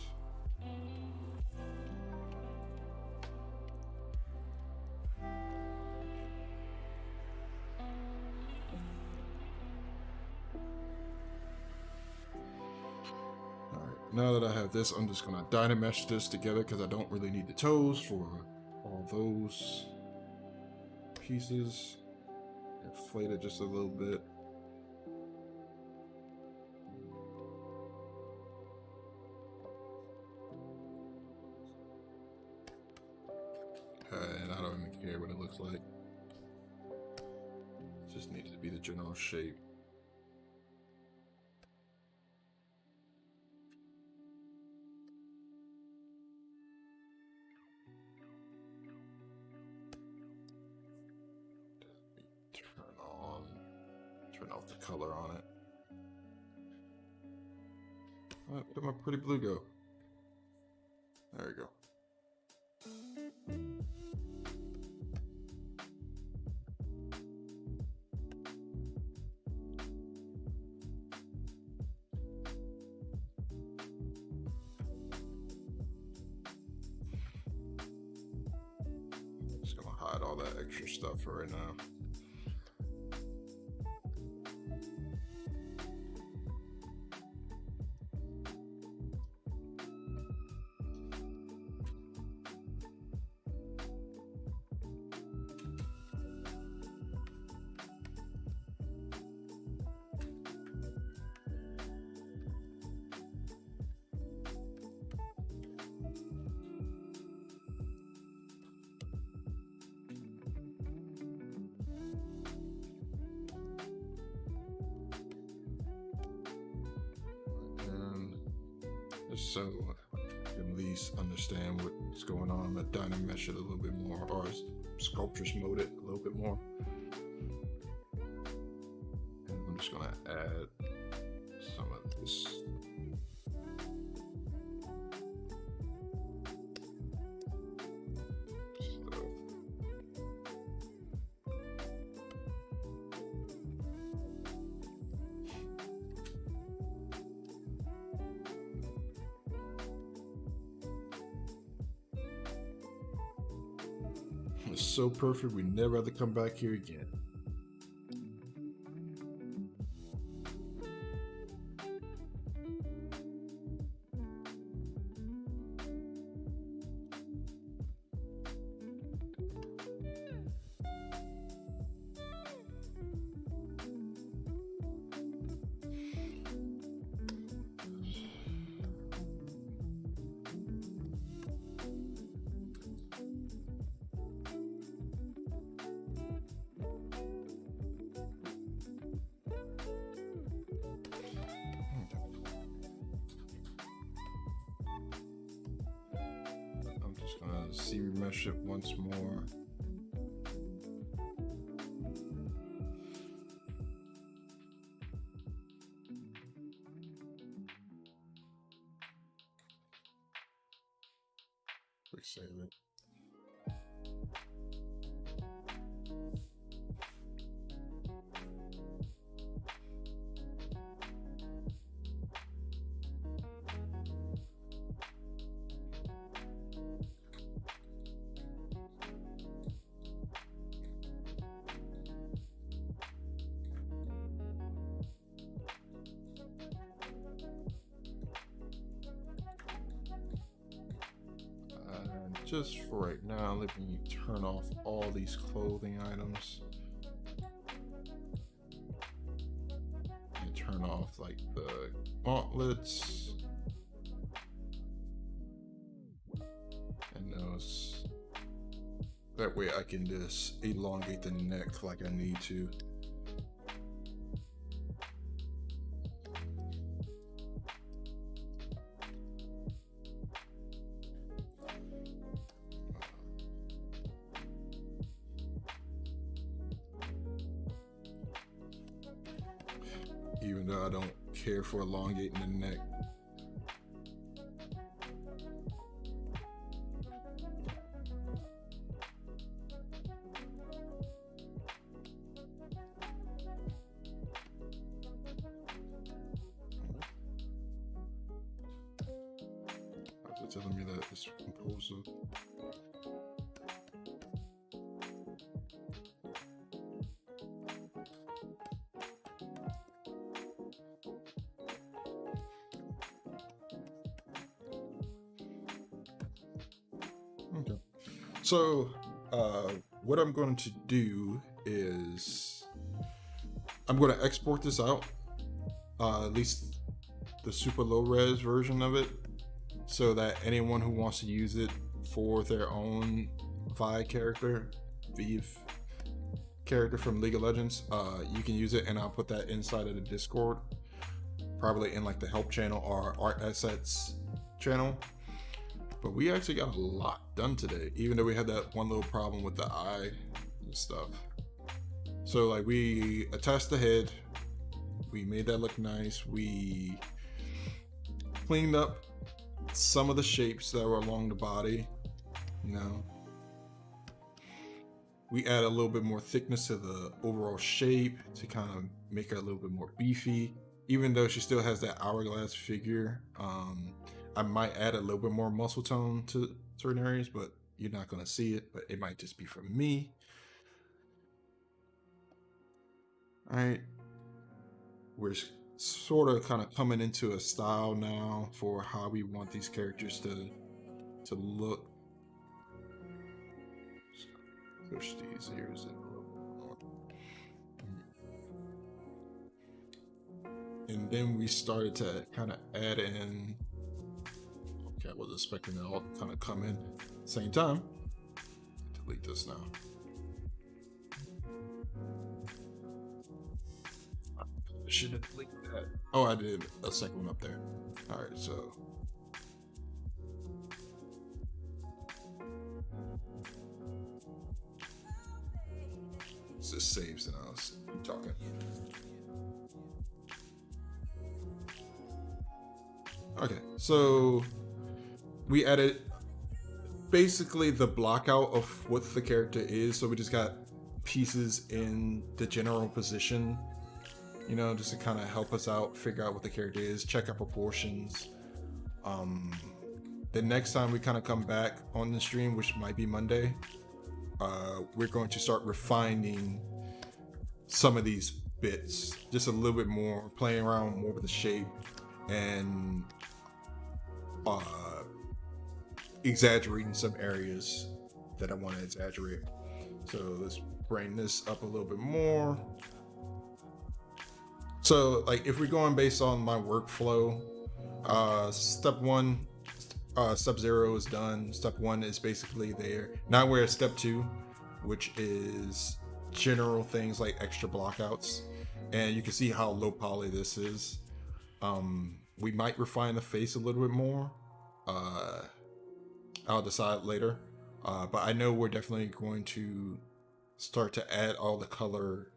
Alright, now that I have this, I'm just gonna dynamesh this together because I don't really need the toes for all those pieces. Inflate it just a little bit. And I don't even care what it looks like. It just needs to be the general shape. Turn off the color on it. Where did my pretty blue go? There we go. Just gonna hide all that extra stuff for right now. so you can at least understand what's going on. The Dynamesh it a little bit more, or Sculptress mode it a little bit more. And I'm just gonna add some of this. It's so perfect, we never have to come back here again. Just gonna see remesh it once more. Quick save it. Just for right now, let me turn off all these clothing items and turn off like the gauntlets and those. That way I can just elongate the neck like I need to. Even though I don't care for elongating the neck. It's telling me that it's composed of. Okay. So what I'm going to do is I'm going to export this out, at least the super low res version of it, so that anyone who wants to use it for their own Vi character, Vive character from League of Legends, you can use it, and I'll put that inside of the Discord, probably in like the help channel or art assets channel. But we actually got a lot done today, even though we had that one little problem with the eye and stuff. So like we attached the head, we made that look nice, we cleaned up some of the shapes that were along the body, you know. We add a little bit more thickness to the overall shape to kind of make her a little bit more beefy, even though she still has that hourglass figure. I might add a little bit more muscle tone to certain areas, but you're not going to see it, but it might just be for me. All right. We're sort of kind of coming into a style now for how we want these characters to look. Push these ears in a little more. And then we started to kind of add in. Okay, I was expecting it all to kind of come in at the same time. Delete this now. I should have deleted that. Oh, I did a second one up there. All right, so just saves and I'll keep talking. Okay, so we added basically the block out of what the character is. So we just got pieces in the general position, you know, just to kind of help us out, figure out what the character is, check our proportions. The next time we kind of come back on the stream, which might be Monday, we're going to start refining some of these bits just a little bit more, playing around more with the shape and exaggerating some areas that I want to exaggerate. So let's bring this up a little bit more. So like if we're going based on my workflow, step 1, step 0 is done. Step 1 is basically there. Now we're at step 2, which is general things like extra blockouts. And you can see how low poly this is. We might refine the face a little bit more. I'll decide later. But I know we're definitely going to start to add all the color,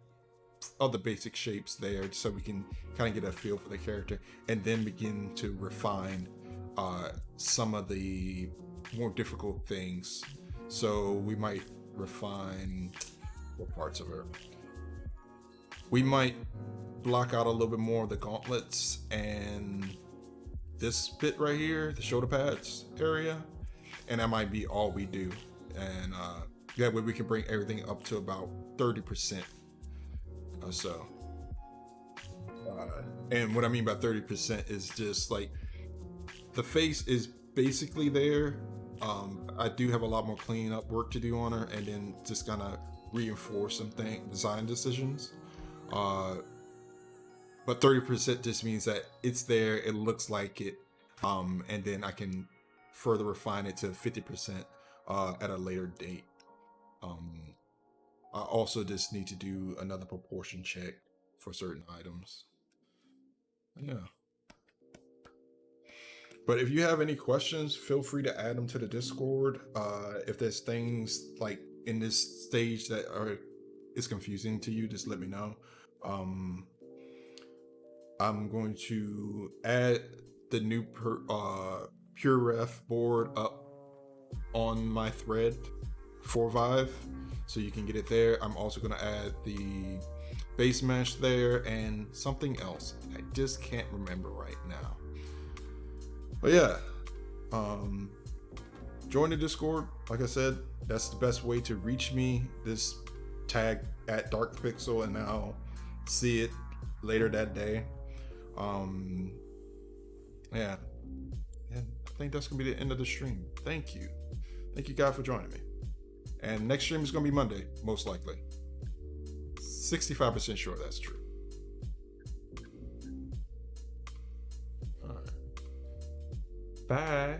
all the basic shapes there, so we can kind of get a feel for the character, and then begin to refine some of the more difficult things. So we might refine what parts of her. We might block out a little bit more of the gauntlets and this bit right here, the shoulder pads area, and that might be all we do. And that way we can bring everything up to about 30% or so. And what I mean by 30% is just like the face is basically there. I do have a lot more cleanup work to do on her, and then just gonna reinforce some design decisions. But 30% just means that it's there, it looks like it, and then I can further refine it to 50% at a later date. I also just need to do another proportion check for certain items. Yeah. But if you have any questions, feel free to add them to the Discord. If there's things like in this stage that is confusing to you, just let me know. I'm going to add the new Pure Ref board up on my thread for Vive, so you can get it there. I'm also going to add the base mesh there and something else I just can't remember right now. But yeah, join the Discord. Like I said, that's the best way to reach me. This tag at Dark Pixel, and I'll see it later that day. Yeah, and I think that's gonna be the end of the stream. Thank you guys for joining me. And next stream is gonna be Monday, most likely. 65% sure that's true. All right. Bye.